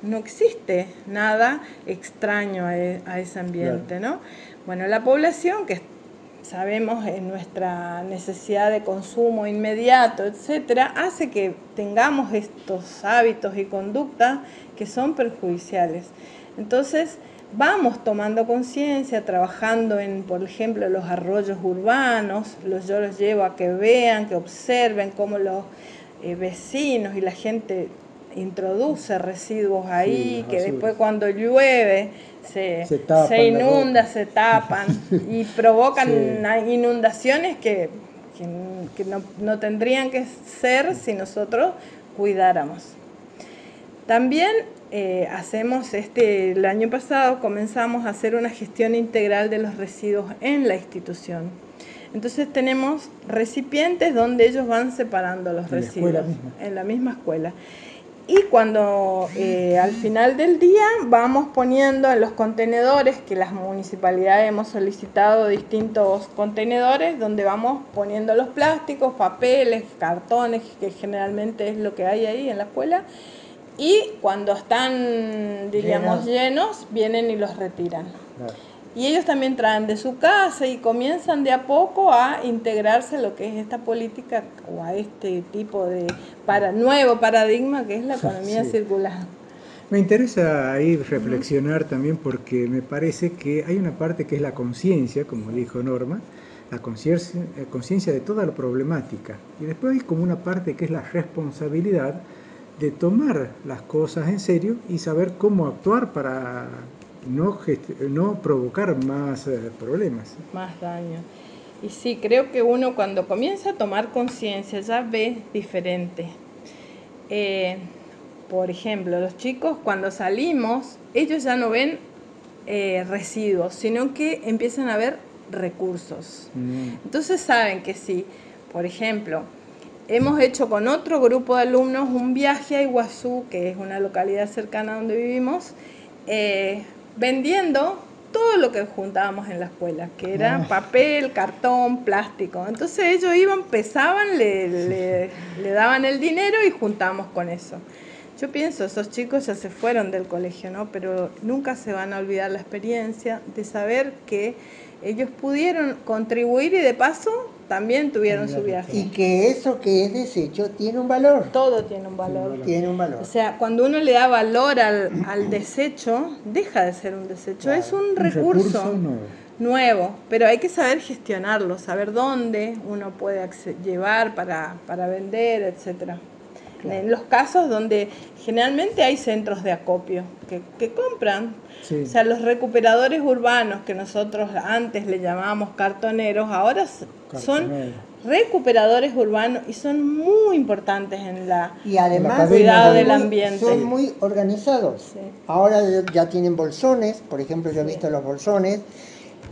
Speaker 5: no existe nada extraño a ese ambiente, ¿no? Bueno, la población, que sabemos en nuestra necesidad de consumo inmediato, etcétera, hace que tengamos estos hábitos y conductas que son perjudiciales. Entonces, vamos tomando conciencia, trabajando en, por ejemplo, los arroyos urbanos. Yo los llevo a que vean, que observen cómo los vecinos y la gente introduce residuos ahí, que después cuando llueve se inunda, se tapan y provocan inundaciones que no tendrían que ser si nosotros cuidáramos. También hacemos el año pasado comenzamos a hacer una gestión integral de los residuos en la institución. Entonces tenemos recipientes donde ellos van separando los residuos en la misma escuela. Y cuando al final del día vamos poniendo en los contenedores, que las municipalidades hemos solicitado distintos contenedores, donde vamos poniendo los plásticos, papeles, cartones, que generalmente es lo que hay ahí en la escuela, y cuando están, diríamos, llenos, vienen y los retiran.
Speaker 1: Claro.
Speaker 5: Y ellos también traen de su casa y comienzan de a poco a integrarse a lo que es esta política o a este tipo de nuevo paradigma que es la economía circular.
Speaker 1: Me interesa ahí reflexionar también porque me parece que hay una parte que es la conciencia, como dijo Norma, la conciencia de toda la problemática. Y después hay como una parte que es la responsabilidad de tomar las cosas en serio y saber cómo actuar para no provocar más problemas.
Speaker 5: Más daño. Y sí, creo que uno cuando comienza a tomar conciencia ya ve diferente. Por ejemplo, los chicos cuando salimos, ellos ya no ven residuos, sino que empiezan a ver recursos. Entonces saben que sí, por ejemplo, hemos hecho con otro grupo de alumnos un viaje a Iguazú, que es una localidad cercana a donde vivimos, vendiendo todo lo que juntábamos en la escuela, que era papel, cartón, plástico. Entonces ellos iban, pesaban, le daban el dinero y juntamos con eso. Yo pienso, esos chicos ya se fueron del colegio, ¿no? Pero nunca se van a olvidar la experiencia de saber que ellos pudieron contribuir y de paso también tuvieron su viaje.
Speaker 2: Y que eso que es desecho tiene un valor.
Speaker 5: Todo tiene un valor.
Speaker 2: Tiene un valor.
Speaker 5: O sea, cuando uno le da valor al desecho, deja de ser un desecho, claro, es un recurso nuevo, pero hay que saber gestionarlo, saber dónde uno puede llevar para vender, etcétera. Claro. En los casos donde generalmente hay centros de acopio que compran, o sea, los recuperadores urbanos que nosotros antes le llamábamos cartoneros, ahora son recuperadores urbanos y son muy importantes en el cuidado del ambiente.
Speaker 2: Son muy organizados. Sí. Ahora ya tienen bolsones, por ejemplo, yo he visto los bolsones.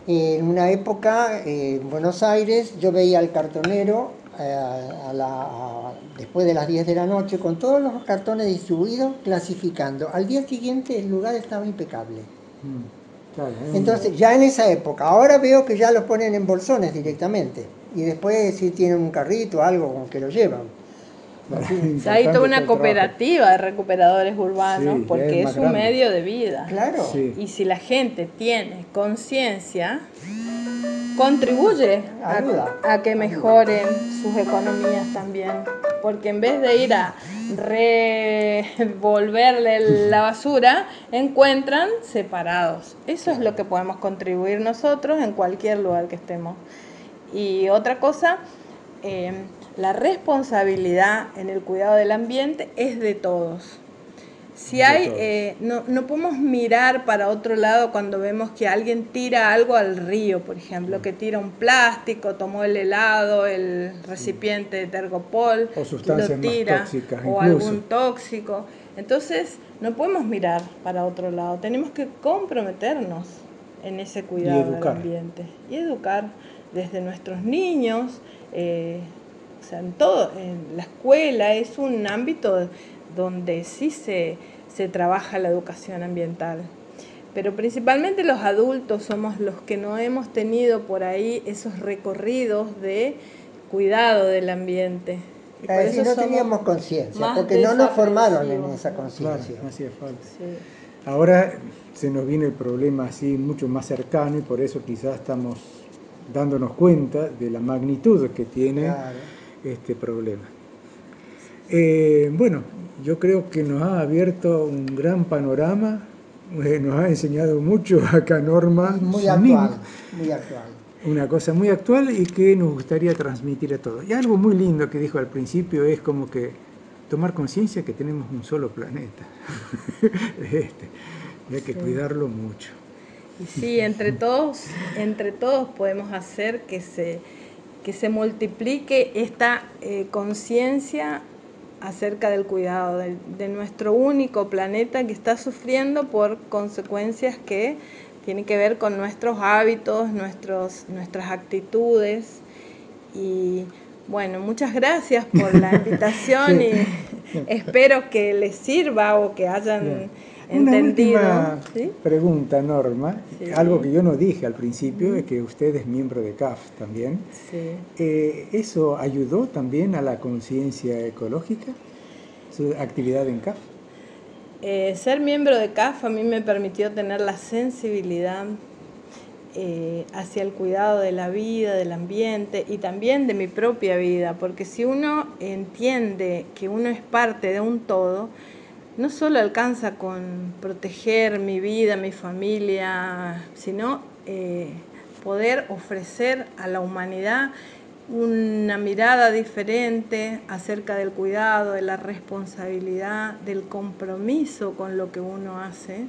Speaker 2: En una época, en Buenos Aires, yo veía al cartonero después de las 10 de la noche con todos los cartones distribuidos, clasificando. Al día siguiente el lugar estaba impecable. Claro, entonces, ya en esa época, ahora veo que ya los ponen en bolsones directamente. Y después si tienen un carrito o algo con que lo llevan.
Speaker 5: Hay toda una cooperativa de recuperadores urbanos, porque es un medio de vida.
Speaker 2: Claro. Sí.
Speaker 5: Y si la gente tiene conciencia, contribuye a que mejoren sus economías también. Porque en vez de ir a revolverle la basura, encuentran separados. Eso es lo que podemos contribuir nosotros en cualquier lugar que estemos. Y otra cosa, la responsabilidad en el cuidado del ambiente es de todos. Si hay, no podemos mirar para otro lado cuando vemos que alguien tira algo al río, por ejemplo, que tira un plástico, tomó el helado, el recipiente de Tergopol,
Speaker 1: o sustancias
Speaker 5: lo tira,
Speaker 1: más tóxicas,
Speaker 5: o algún tóxico. Entonces, no podemos mirar para otro lado, tenemos que comprometernos en ese cuidado del ambiente y educar desde nuestros niños, o sea, en la escuela es un ámbito donde sí se trabaja la educación ambiental. Pero principalmente los adultos somos los que no hemos tenido por ahí esos recorridos de cuidado del ambiente.
Speaker 2: Y por eso no teníamos conciencia, porque no nos formaron en esa conciencia.
Speaker 1: Claro, no hacía falta. Sí. Ahora se nos viene el problema así mucho más cercano y por eso quizás estamos dándonos cuenta de la magnitud que tiene este problema. Bueno, yo creo que nos ha abierto un gran panorama, nos ha enseñado mucho acá Norma.
Speaker 2: Muy actual, muy actual.
Speaker 1: Una cosa muy actual y que nos gustaría transmitir a todos. Y algo muy lindo que dijo al principio es como que tomar conciencia que tenemos un solo planeta. Y hay que cuidarlo mucho.
Speaker 5: Y sí, entre todos podemos hacer que se multiplique esta conciencia acerca del cuidado de nuestro único planeta que está sufriendo por consecuencias que tienen que ver con nuestros hábitos, nuestras actitudes. Y bueno, muchas gracias por la invitación y espero que les sirva o que hayan
Speaker 1: Bien.
Speaker 5: entendido.
Speaker 1: Una última
Speaker 5: ¿Sí?
Speaker 1: pregunta, Norma.
Speaker 5: Sí.
Speaker 1: Algo que yo no dije al principio es que usted es miembro de CAF también.
Speaker 5: Sí.
Speaker 1: ¿Eso ayudó también a la conciencia ecológica, su actividad en CAF?
Speaker 5: Ser miembro de CAF a mí me permitió tener la sensibilidad hacia el cuidado de la vida, del ambiente y también de mi propia vida, porque si uno entiende que uno es parte de un todo, no solo alcanza con proteger mi vida, mi familia, sino poder ofrecer a la humanidad una mirada diferente acerca del cuidado, de la responsabilidad, del compromiso con lo que uno hace.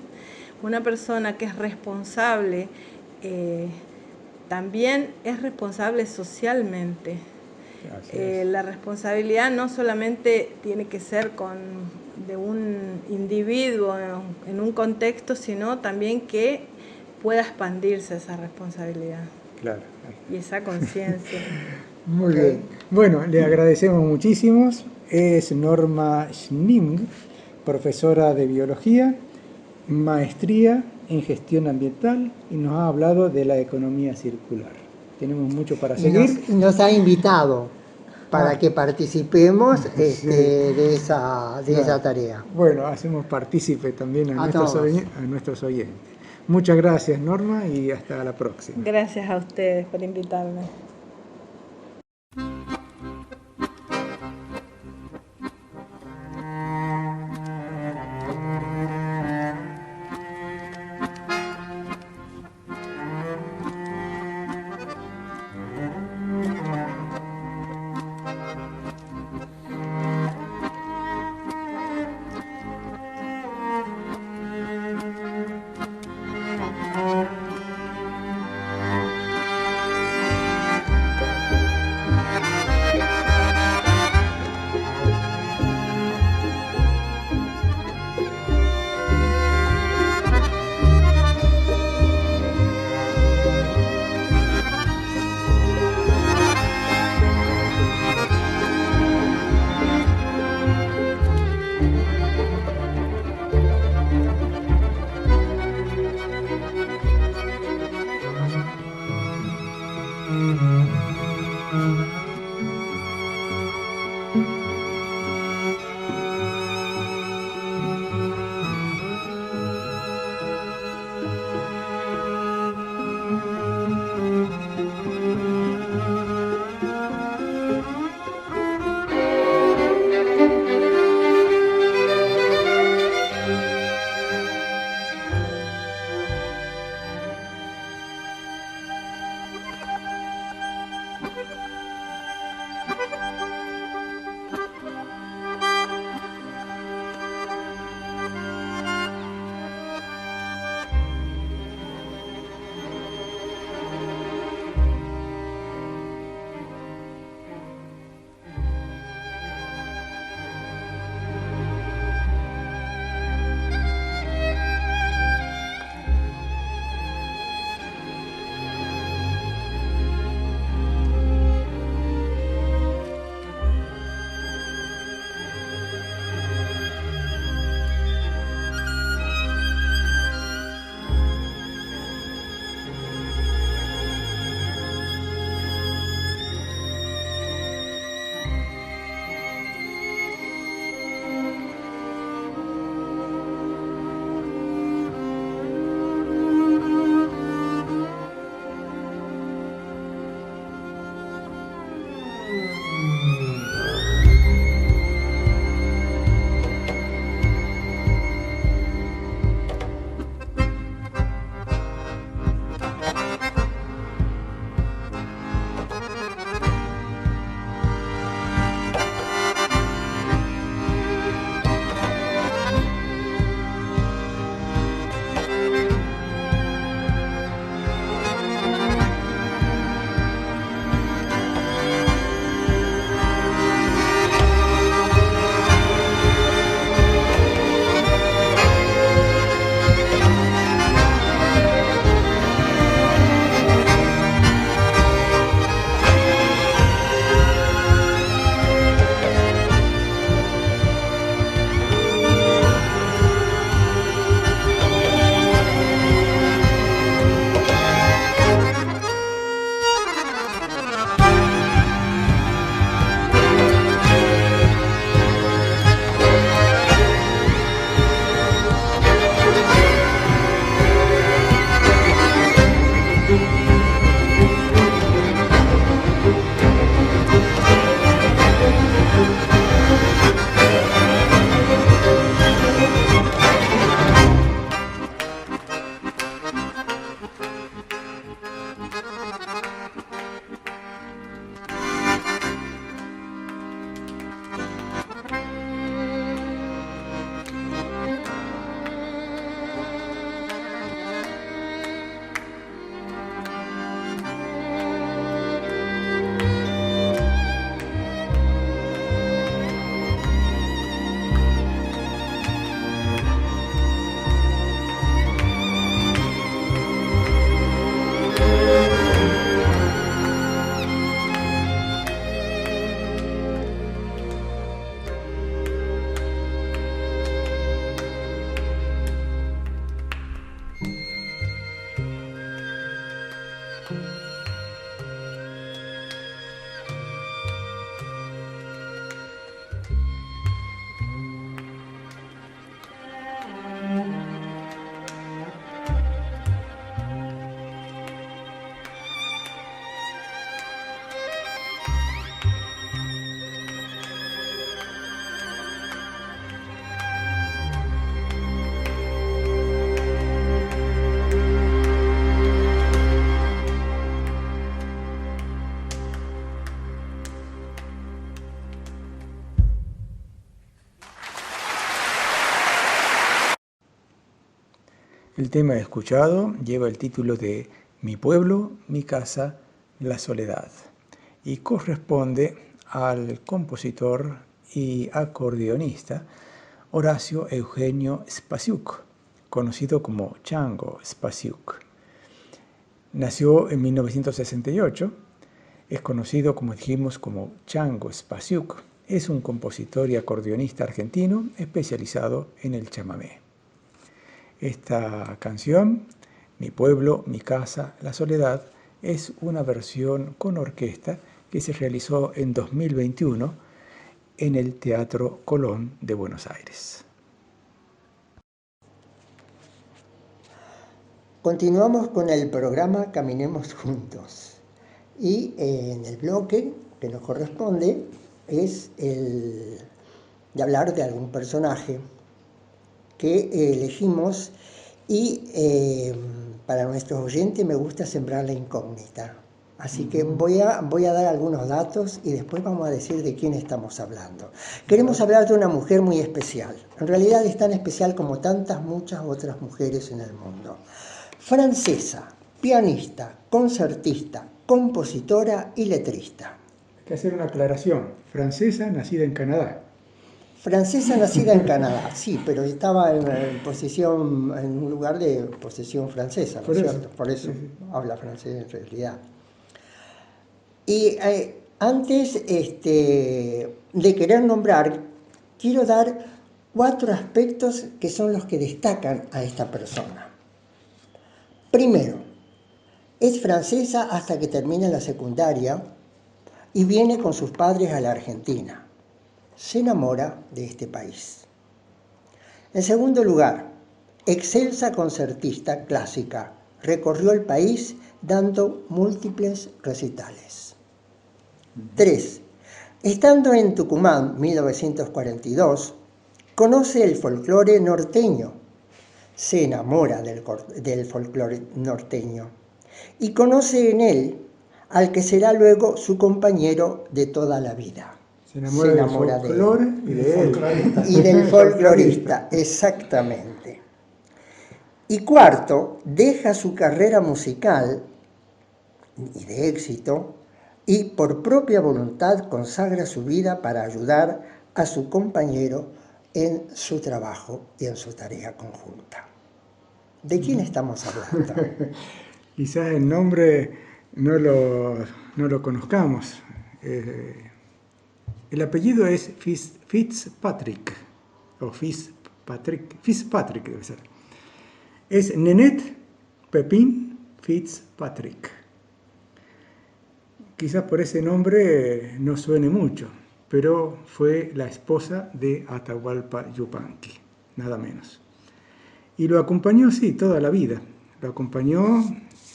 Speaker 5: Una persona que es responsable también es responsable socialmente. La responsabilidad no solamente tiene que ser de un individuo en un contexto, sino también que pueda expandirse esa responsabilidad.
Speaker 1: Claro.
Speaker 5: Y esa conciencia.
Speaker 1: Muy bien. Bueno, le agradecemos muchísimo. Es Norma Schning, profesora de biología, maestría en gestión ambiental y nos ha hablado de la economía circular. Tenemos mucho para seguir.
Speaker 2: Nos ha invitado para que participemos de esa tarea.
Speaker 1: Bueno, hacemos partícipe también a nuestros oyentes. Muchas gracias, Norma, y hasta la próxima.
Speaker 5: Gracias a ustedes por invitarme.
Speaker 1: El tema escuchado lleva el título de Mi pueblo, mi casa, la soledad y corresponde al compositor y acordeonista Horacio Eugenio Spasiuk, conocido como Chango Spasiuk. Nació en 1968, es conocido, como dijimos, como Chango Spasiuk. Es un compositor y acordeonista argentino especializado en el chamamé. Esta canción, Mi pueblo, mi casa, la soledad, es una versión con orquesta que se realizó en 2021 en el Teatro Colón de Buenos Aires.
Speaker 2: Continuamos con el programa Caminemos Juntos y en el bloque que nos corresponde es el de hablar de algún personaje que elegimos y para nuestros oyentes me gusta sembrar la incógnita. Así que voy a dar algunos datos y después vamos a decir de quién estamos hablando. Queremos hablar de una mujer muy especial. En realidad es tan especial como tantas, muchas otras mujeres en el mundo. Francesa, pianista, concertista, compositora y letrista.
Speaker 1: Hay que hacer una aclaración. Francesa, nacida en Canadá.
Speaker 2: Francesa nacida en Canadá, sí, pero estaba en un lugar de posesión francesa, ¿no es cierto? Por eso habla francés en realidad. Y antes de querer nombrar, quiero dar 4 aspectos que son los que destacan a esta persona. Primero, es francesa hasta que termina la secundaria y viene con sus padres a la Argentina. Se enamora de este país. En segundo lugar, excelsa concertista clásica, recorrió el país dando múltiples recitales. 3. Estando en Tucumán, 1942, conoce el folclore norteño, se enamora del folclore norteño y conoce en él al que será luego su compañero de toda la vida.
Speaker 1: Se enamora del folclore y de él.
Speaker 2: Y del folclorista, exactamente. Y cuarto, deja su carrera musical y de éxito y por propia voluntad consagra su vida para ayudar a su compañero en su trabajo y en su tarea conjunta. ¿De quién estamos hablando?
Speaker 1: Quizás el nombre no lo conozcamos. El apellido es Fitzpatrick, o Fitzpatrick debe ser. Es Nenette Pepin Fitzpatrick. Quizás por ese nombre no suene mucho, pero fue la esposa de Atahualpa Yupanqui, nada menos. Y lo acompañó, sí, toda la vida. Lo acompañó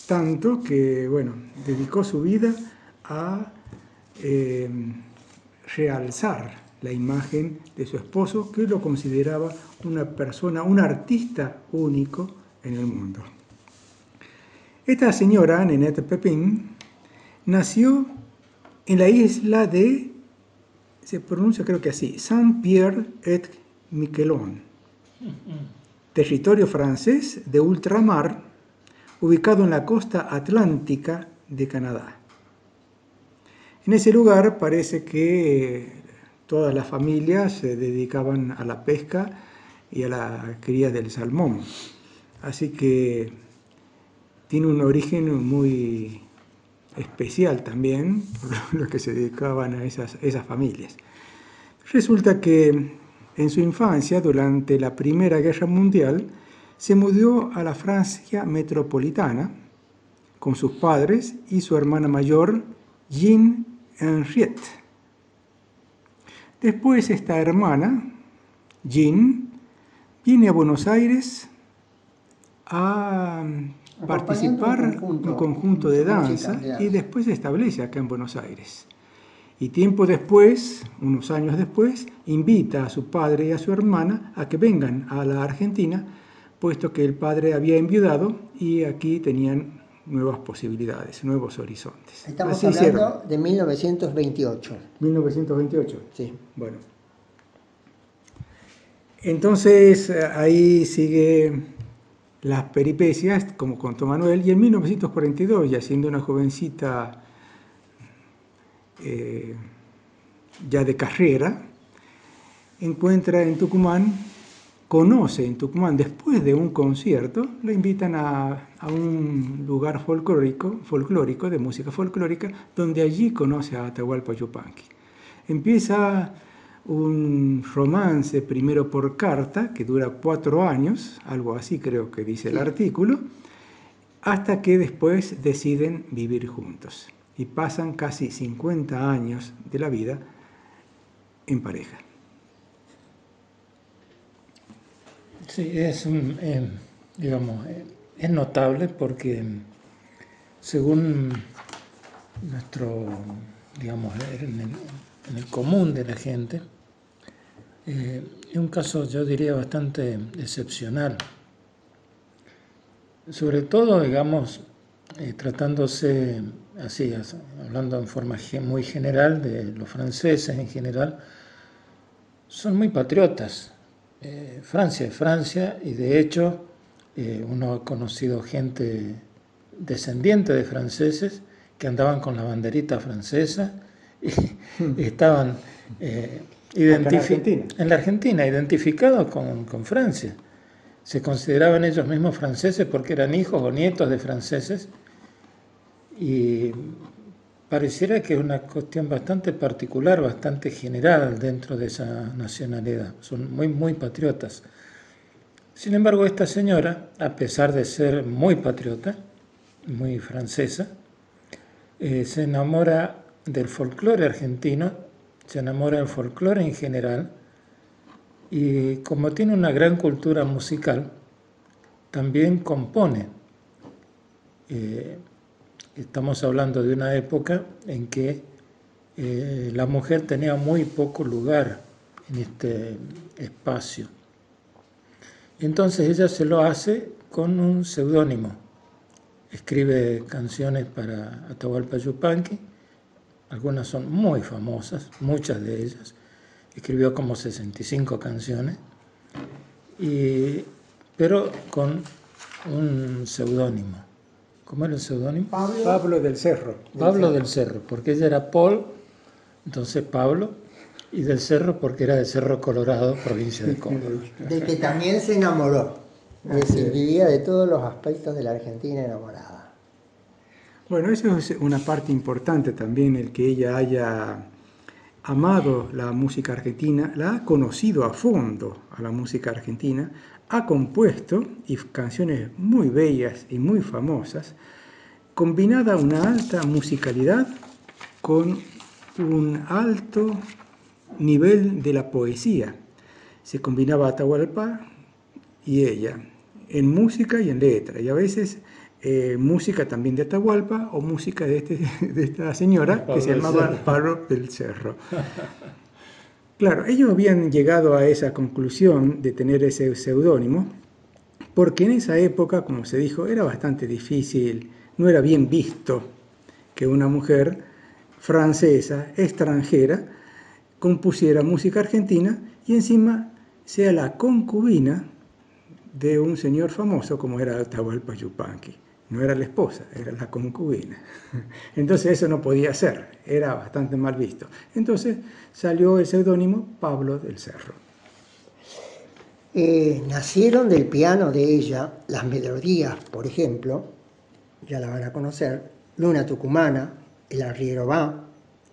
Speaker 1: tanto que, bueno, dedicó su vida a realzar la imagen de su esposo, que lo consideraba una persona, un artista único en el mundo. Esta señora, Nenette Pepin, nació en la isla de, se pronuncia creo que así, Saint-Pierre-et-Miquelon, territorio francés de ultramar, ubicado en la costa atlántica de Canadá. En ese lugar parece que todas las familias se dedicaban a la pesca y a la cría del salmón. Así que tiene un origen muy especial también por los que se dedicaban a esas familias. Resulta que en su infancia, durante la Primera Guerra Mundial, se mudó a la Francia metropolitana con sus padres y su hermana mayor, Jean Henriette. Después esta hermana, Jean, viene a Buenos Aires a participar en un conjunto de danza y después se establece acá en Buenos Aires. Y tiempo después, unos años después, invita a su padre y a su hermana a que vengan a la Argentina, puesto que el padre había enviudado y aquí tenían nuevas posibilidades, nuevos horizontes.
Speaker 2: Estamos hablando de 1928.
Speaker 1: 1928.
Speaker 2: Sí.
Speaker 1: Bueno. Entonces ahí sigue las peripecias, como contó Manuel, y en 1942, ya siendo una jovencita ya de carrera, encuentra en Tucumán, conoce en Tucumán, después de un concierto, lo invitan a un lugar folclórico, de música folclórica, donde allí conoce a Atahualpa Yupanqui. Empieza un romance primero por carta, que dura 4 años, algo así creo que dice el artículo, hasta que después deciden vivir juntos. Y pasan casi 50 años de la vida en pareja.
Speaker 3: Sí, es es notable porque según nuestro, digamos, en el común de la gente, es un caso, yo diría, bastante excepcional. Sobre todo, digamos, tratándose así, hablando en forma muy general de los franceses en general, son muy patriotas. Francia es Francia, y de hecho uno ha conocido gente descendiente de franceses que andaban con la banderita francesa y estaban en la Argentina identificados con Francia. Se consideraban ellos mismos franceses porque eran hijos o nietos de franceses, y pareciera que es una cuestión bastante particular, bastante general dentro de esa nacionalidad. Son muy patriotas. Sin embargo, esta señora, a pesar de ser muy patriota, muy francesa, se enamora del folclore argentino, se enamora del folclore en general, y como tiene una gran cultura musical, también compone. Estamos hablando de una época en que la mujer tenía muy poco lugar en este espacio. Entonces ella se lo hace con un seudónimo. Escribe canciones para Atahualpa Yupanqui, algunas son muy famosas, muchas de ellas. Escribió como 65 canciones, pero con un seudónimo. ¿Cómo era el seudónimo?
Speaker 1: Pablo del Cerro.
Speaker 3: Pablo del Cerro, porque ella era Paul, entonces Pablo, y del Cerro porque era de Cerro Colorado, provincia de Córdoba.
Speaker 2: De que también se enamoró. Es decir, vivía de todos los aspectos de la Argentina enamorada.
Speaker 1: Bueno, eso es una parte importante también, el que ella haya amado la música argentina, la ha conocido a fondo a la música argentina, ha compuesto y canciones muy bellas y muy famosas, combinada una alta musicalidad con un alto nivel de la poesía. Se combinaba Atahualpa y ella en música y en letra, y a veces música también de Atahualpa o música de esta señora que se llamaba Pablo del Cerro. Claro, ellos habían llegado a esa conclusión de tener ese seudónimo porque en esa época, como se dijo, era bastante difícil, no era bien visto que una mujer francesa, extranjera, compusiera música argentina y encima sea la concubina de un señor famoso como era Atahualpa Yupanqui. No era la esposa, era la concubina. Entonces eso no podía ser, era bastante mal visto. Entonces salió el seudónimo Pablo del Cerro.
Speaker 2: Nacieron del piano de ella las melodías, por ejemplo, ya la van a conocer, Luna Tucumana, El Arriero Va,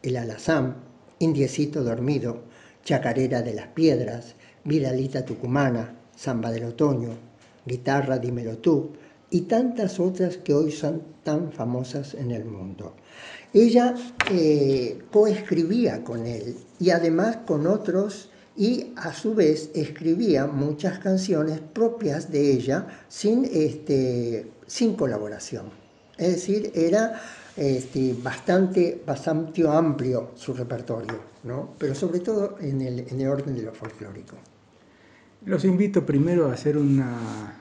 Speaker 2: El Alazán, Indiecito Dormido, Chacarera de las Piedras, Viralita Tucumana, Samba del Otoño, Guitarra Dímelo Tú, y tantas otras que hoy son tan famosas en el mundo. Ella coescribía con él y además con otros, y a su vez escribía muchas canciones propias de ella sin colaboración. Es decir, era bastante amplio su repertorio, ¿no? Pero sobre todo en el orden de lo folclórico.
Speaker 1: Los invito primero a hacer una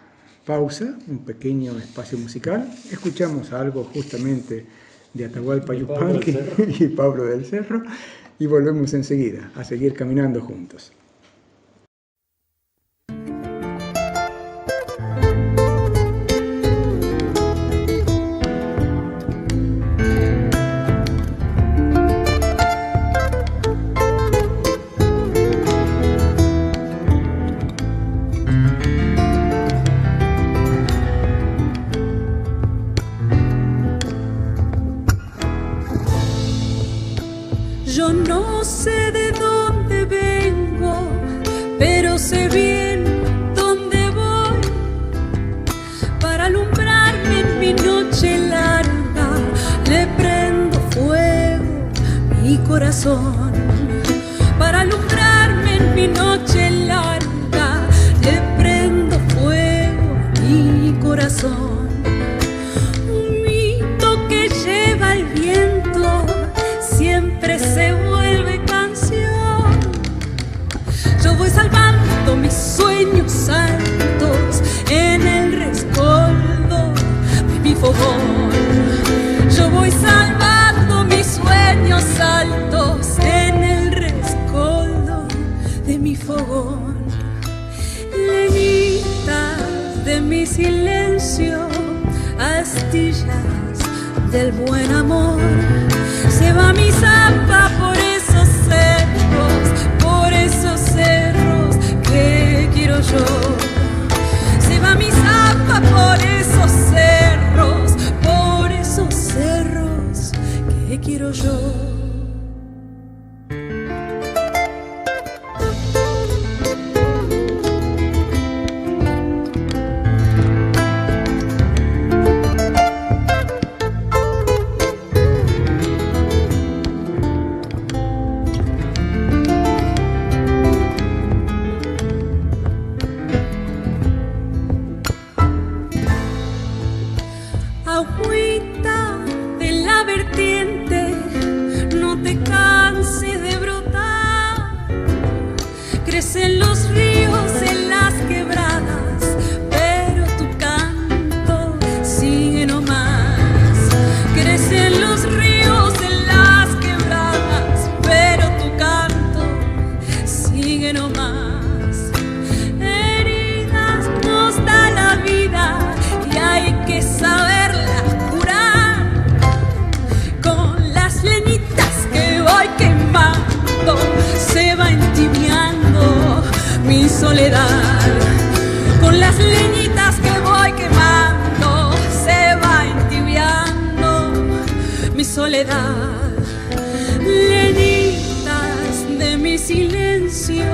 Speaker 1: pausa, un pequeño espacio musical. Escuchamos algo justamente de Atahualpa Yupanqui y Pablo del Cerro y volvemos enseguida a seguir caminando juntos.
Speaker 6: no sé bien dónde voy para alumbrarme en mi noche larga. Le prendo fuego mi corazón para alumbrarme en mi noche larga. Le prendo fuego mi corazón. Un mito que lleva el viento siempre se vuelve canción. Yo voy salvando mis sueños altos en el rescoldo de mi fogón. Yo voy salvando mis sueños altos en el rescoldo de mi fogón. Leñitas de mi silencio, astillas del buen amor. Se va mi zampa por esos cerros que quiero yo. Se va mi zampa por esos cerros que quiero yo. Agüita de la vertiente, no te canses de brotar. Crecen los ríos en las quebradas, pero tu canto sigue nomás. Crecen los ríos en las quebradas, pero tu canto sigue nomás. Heridas nos da la vida y hay que saber se va entibiando mi soledad. Con las leñitas que voy quemando se va entibiando mi soledad. Leñitas de mi silencio,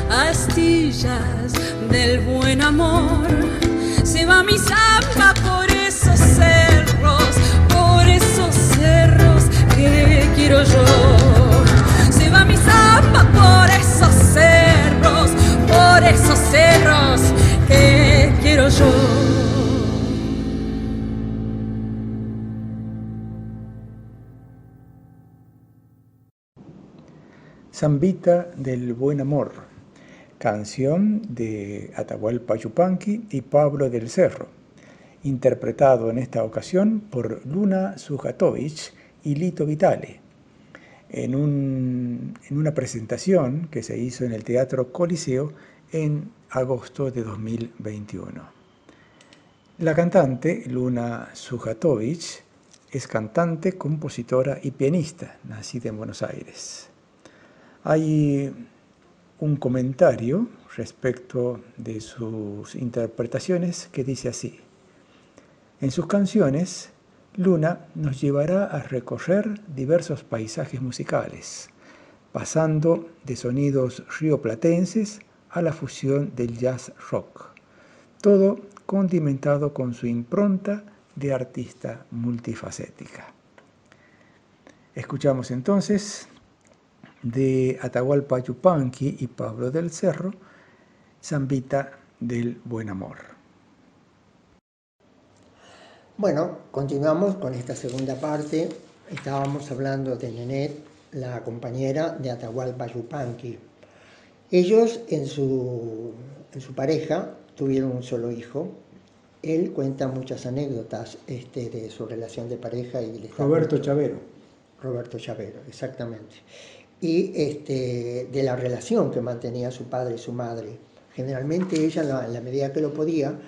Speaker 6: astillas del buen amor. Se va mi zampa por esos cerros que quiero yo. Se va mi zampa por esos cerros que quiero yo.
Speaker 1: Zambita del buen amor, canción de Atahualpa Yupanqui y Pablo del Cerro, interpretado en esta ocasión por Luna Sujatovich y Lito Vitale, en una presentación que se hizo en el Teatro Coliseo en agosto de 2021. La cantante Luna Sujatovich es cantante, compositora y pianista, nacida en Buenos Aires. Hay un comentario respecto de sus interpretaciones que dice así: en sus canciones, Luna nos llevará a recorrer diversos paisajes musicales, pasando de sonidos rioplatenses a la fusión del jazz rock, todo condimentado con su impronta de artista multifacética. Escuchamos entonces de Atahualpa Yupanqui y Pablo del Cerro, Zambita del buen amor.
Speaker 2: Bueno, continuamos con esta segunda parte. Estábamos hablando de Nenet, la compañera de Atahualpa Yupanqui. Ellos en su pareja tuvieron un solo hijo. Él cuenta muchas anécdotas de su relación de pareja.
Speaker 1: Roberto Chavero.
Speaker 2: Roberto Chavero, exactamente. Y de la relación que mantenía su padre y su madre. Generalmente ella, en la medida que lo podía,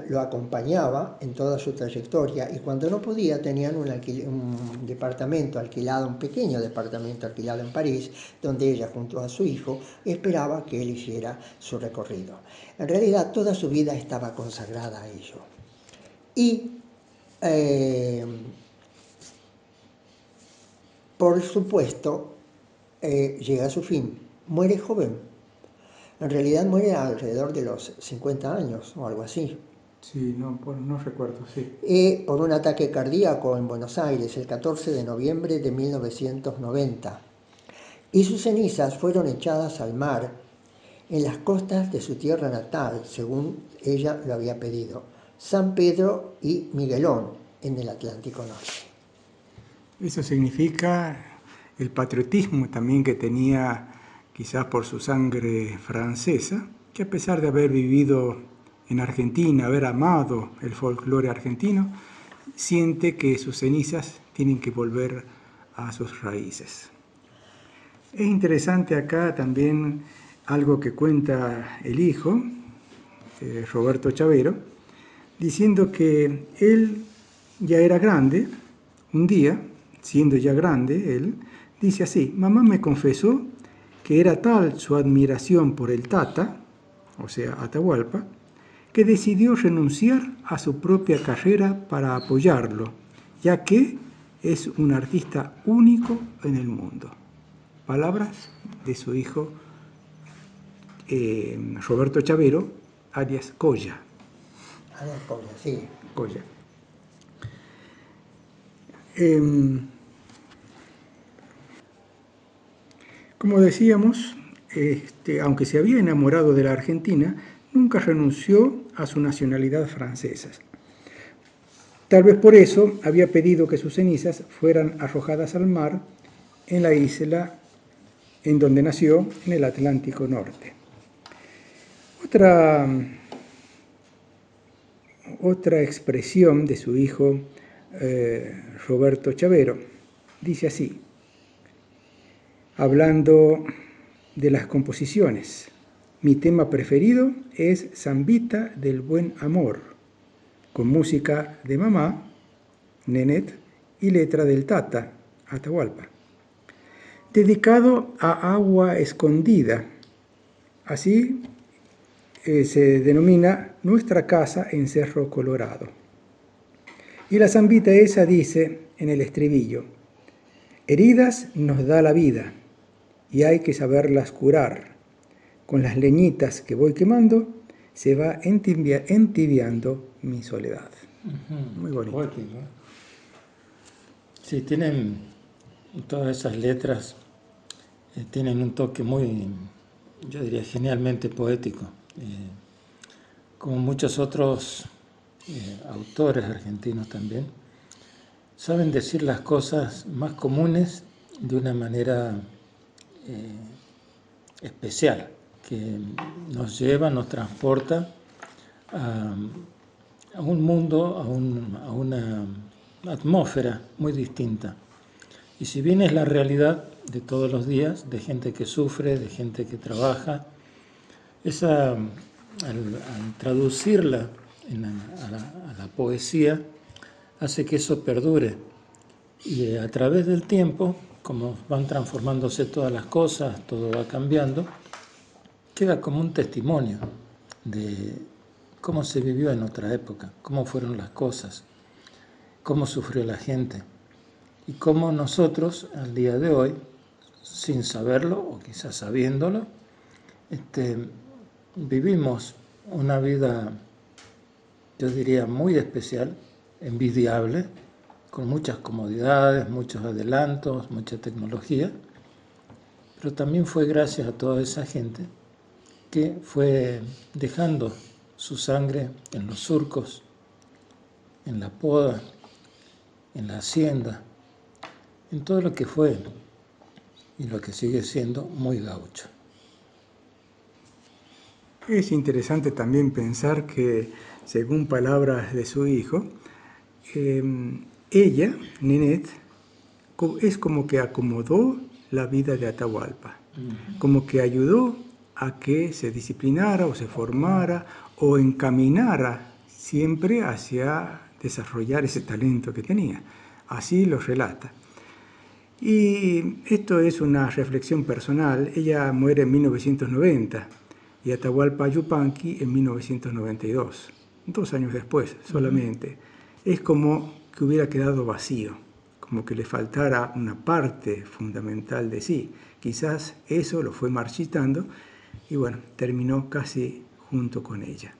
Speaker 2: lo acompañaba en toda su trayectoria, y cuando no podía tenían un departamento alquilado, un pequeño departamento alquilado en París, donde ella junto a su hijo esperaba que él hiciera su recorrido. En realidad toda su vida estaba consagrada a ello. Y por supuesto llega a su fin, muere joven. En realidad muere alrededor de los 50 años o algo así.
Speaker 1: Sí, no recuerdo, sí.
Speaker 2: Por un ataque cardíaco en Buenos Aires el 14 de noviembre de 1990. Y sus cenizas fueron echadas al mar en las costas de su tierra natal, según ella lo había pedido, San Pedro y Miguelón, en el Atlántico Norte.
Speaker 1: Eso significa el patriotismo también que tenía, quizás por su sangre francesa, que a pesar de haber vivido en Argentina, haber amado el folclore argentino, siente que sus cenizas tienen que volver a sus raíces. Es interesante acá también algo que cuenta el hijo, Roberto Chavero, diciendo que él ya era grande, un día, siendo ya grande, él dice así: mamá me confesó que era tal su admiración por el Tata, o sea, Atahualpa, que decidió renunciar a su propia carrera para apoyarlo, ya que es un artista único en el mundo. Palabras de su hijo Roberto Chavero, alias Colla.
Speaker 2: Alias Colla, sí.
Speaker 1: Colla. Como decíamos, aunque se había enamorado de la Argentina, nunca renunció a su nacionalidad francesa. Tal vez por eso había pedido que sus cenizas fueran arrojadas al mar en la isla en donde nació, en el Atlántico Norte. Otra expresión de su hijo Roberto Chavero dice así, hablando de las composiciones: mi tema preferido es Zambita del Buen Amor, con música de mamá, Nenet, y letra del Tata, Atahualpa. Dedicado a Agua Escondida, así se denomina nuestra casa en Cerro Colorado. Y la zambita esa dice en el estribillo: heridas nos da la vida y hay que saberlas curar. Con las leñitas que voy quemando se va entibiando mi soledad. Muy bonito.
Speaker 3: Poético. Sí, tienen todas esas letras, tienen un toque muy, yo diría, genialmente poético. Como muchos otros autores argentinos también, saben decir las cosas más comunes de una manera especial, que nos lleva, nos transporta a un mundo, a una atmósfera muy distinta. Y si bien es la realidad de todos los días, de gente que sufre, de gente que trabaja, al traducirla a la poesía, hace que eso perdure. Y a través del tiempo, como van transformándose todas las cosas, todo va cambiando, queda como un testimonio de cómo se vivió en otra época, cómo fueron las cosas, cómo sufrió la gente y cómo nosotros al día de hoy, sin saberlo o quizás sabiéndolo, vivimos una vida, yo diría, muy especial, envidiable, con muchas comodidades, muchos adelantos, mucha tecnología, pero también fue gracias a toda esa gente que fue dejando su sangre en los surcos, en la poda, en la hacienda, en todo lo que fue y lo que sigue siendo muy gaucho.
Speaker 1: Es interesante también pensar que, según palabras de su hijo, ella, Nenet, es como que acomodó la vida de Atahualpa, como que ayudó a que se disciplinara o se formara o encaminara siempre hacia desarrollar ese talento que tenía. Así lo relata. Y esto es una reflexión personal. Ella muere en 1990 y Atahualpa Yupanqui en 1992, 2 años después solamente. Es como que hubiera quedado vacío, como que le faltara una parte fundamental de sí. Quizás eso lo fue marchitando y bueno, terminó casi junto con ella.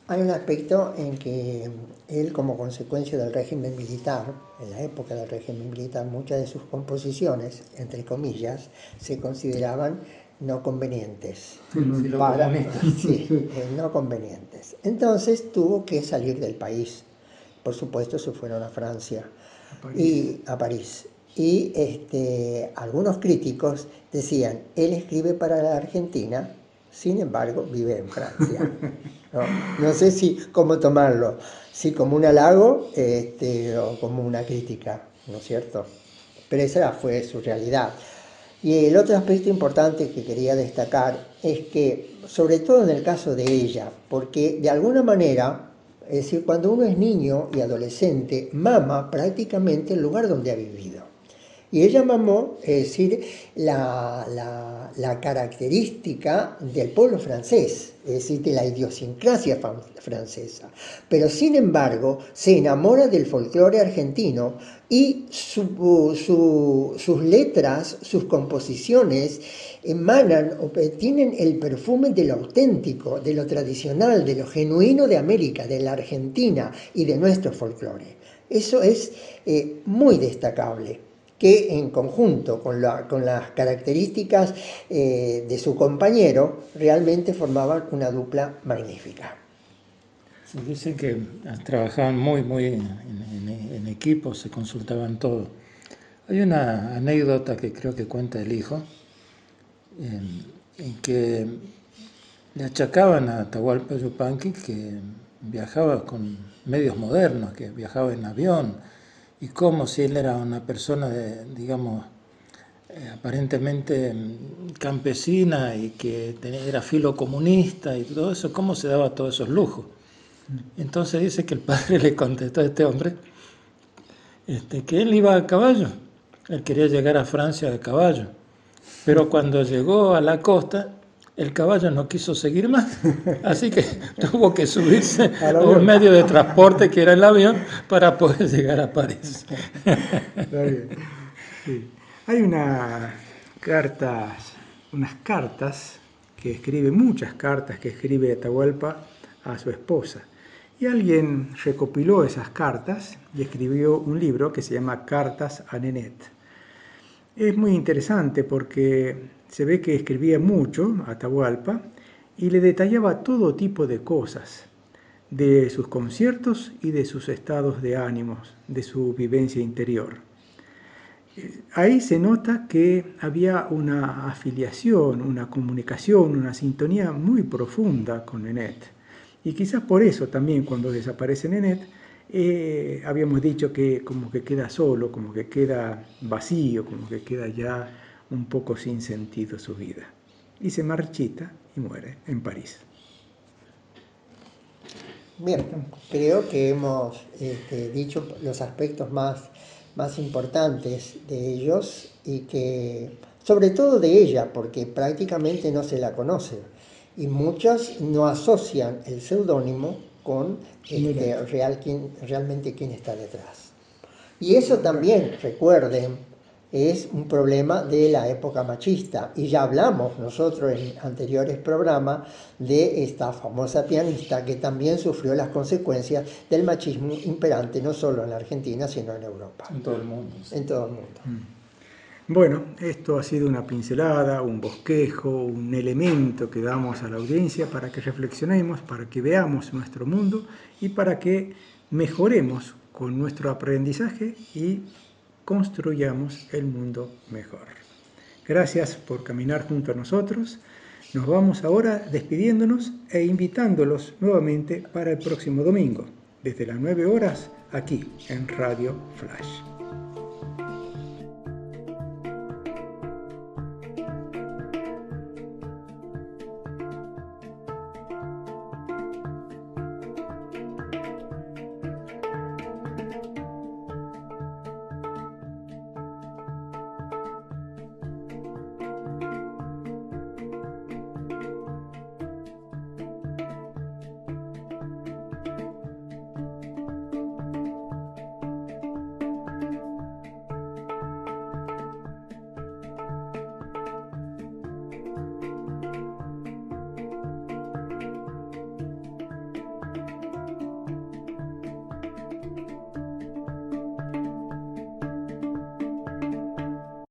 Speaker 2: Hay un aspecto en que él, como consecuencia del régimen militar, en la época del régimen militar, muchas de sus composiciones, entre comillas, se consideraban no convenientes. No convenientes. Entonces tuvo que salir del país. Por supuesto, se fueron a Francia y a París. Y algunos críticos decían, él escribe para la Argentina, sin embargo, vive en Francia. No sé cómo tomarlo, si como un halago o como una crítica, ¿no es cierto? Pero esa fue su realidad. Y el otro aspecto importante que quería destacar es que, sobre todo en el caso de ella, porque de alguna manera, es decir, cuando uno es niño y adolescente, mama prácticamente el lugar donde ha vivido. Y ella mamó, es decir, la característica del pueblo francés, es decir, de la idiosincrasia francesa. Pero sin embargo, se enamora del folclore argentino y sus letras, sus composiciones emanan o tienen el perfume de lo auténtico, de lo tradicional, de lo genuino de América, de la Argentina y de nuestro folclore. Eso es muy destacable, que en conjunto con las características de su compañero realmente formaban una dupla magnífica.
Speaker 3: Se dice que trabajaban muy en equipo, se consultaban todo. Hay una anécdota que creo que cuenta el hijo, en que le achacaban a Atahualpa Yupanqui que viajaba con medios modernos, que viajaba en avión, y como si él era una persona aparentemente campesina y que era filocomunista y todo eso, ¿cómo se daba todos esos lujos? Entonces dice que el padre le contestó a este hombre que él iba a caballo, él quería llegar a Francia de caballo, pero cuando llegó a la costa, el caballo no quiso seguir más, así que tuvo que subirse a un medio de transporte que era el avión para poder llegar a París.
Speaker 1: Está bien. Sí. Hay unas cartas que escribe, muchas cartas que escribe Atahualpa a su esposa. Y alguien recopiló esas cartas y escribió un libro que se llama Cartas a Nenette. Es muy interesante porque se ve que escribía mucho a Atahualpa y le detallaba todo tipo de cosas, de sus conciertos y de sus estados de ánimos, de su vivencia interior. Ahí se nota que había una afiliación, una comunicación, una sintonía muy profunda con Nenette. Y quizás por eso también cuando desaparece Nenette, habíamos dicho que como que queda solo, como que queda vacío, como que queda ya un poco sin sentido su vida. Y se marchita y muere en París.
Speaker 2: Bien, creo que hemos dicho los aspectos más importantes de ellos y que, sobre todo de ella, porque prácticamente no se la conoce. Y muchas no asocian el seudónimo con realmente quién está detrás. Y eso también, recuerden, es un problema de la época machista. Y ya hablamos nosotros en anteriores programas de esta famosa pianista que también sufrió las consecuencias del machismo imperante no solo en la Argentina, sino en Europa.
Speaker 3: En todo el mundo. Sí.
Speaker 2: En todo el mundo.
Speaker 1: Bueno, esto ha sido una pincelada, un bosquejo, un elemento que damos a la audiencia para que reflexionemos, para que veamos nuestro mundo y para que mejoremos con nuestro aprendizaje y construyamos el mundo mejor. Gracias por caminar junto a nosotros. Nos vamos ahora despidiéndonos e invitándolos nuevamente para el próximo domingo, desde las 9 horas, aquí en Radio Flash.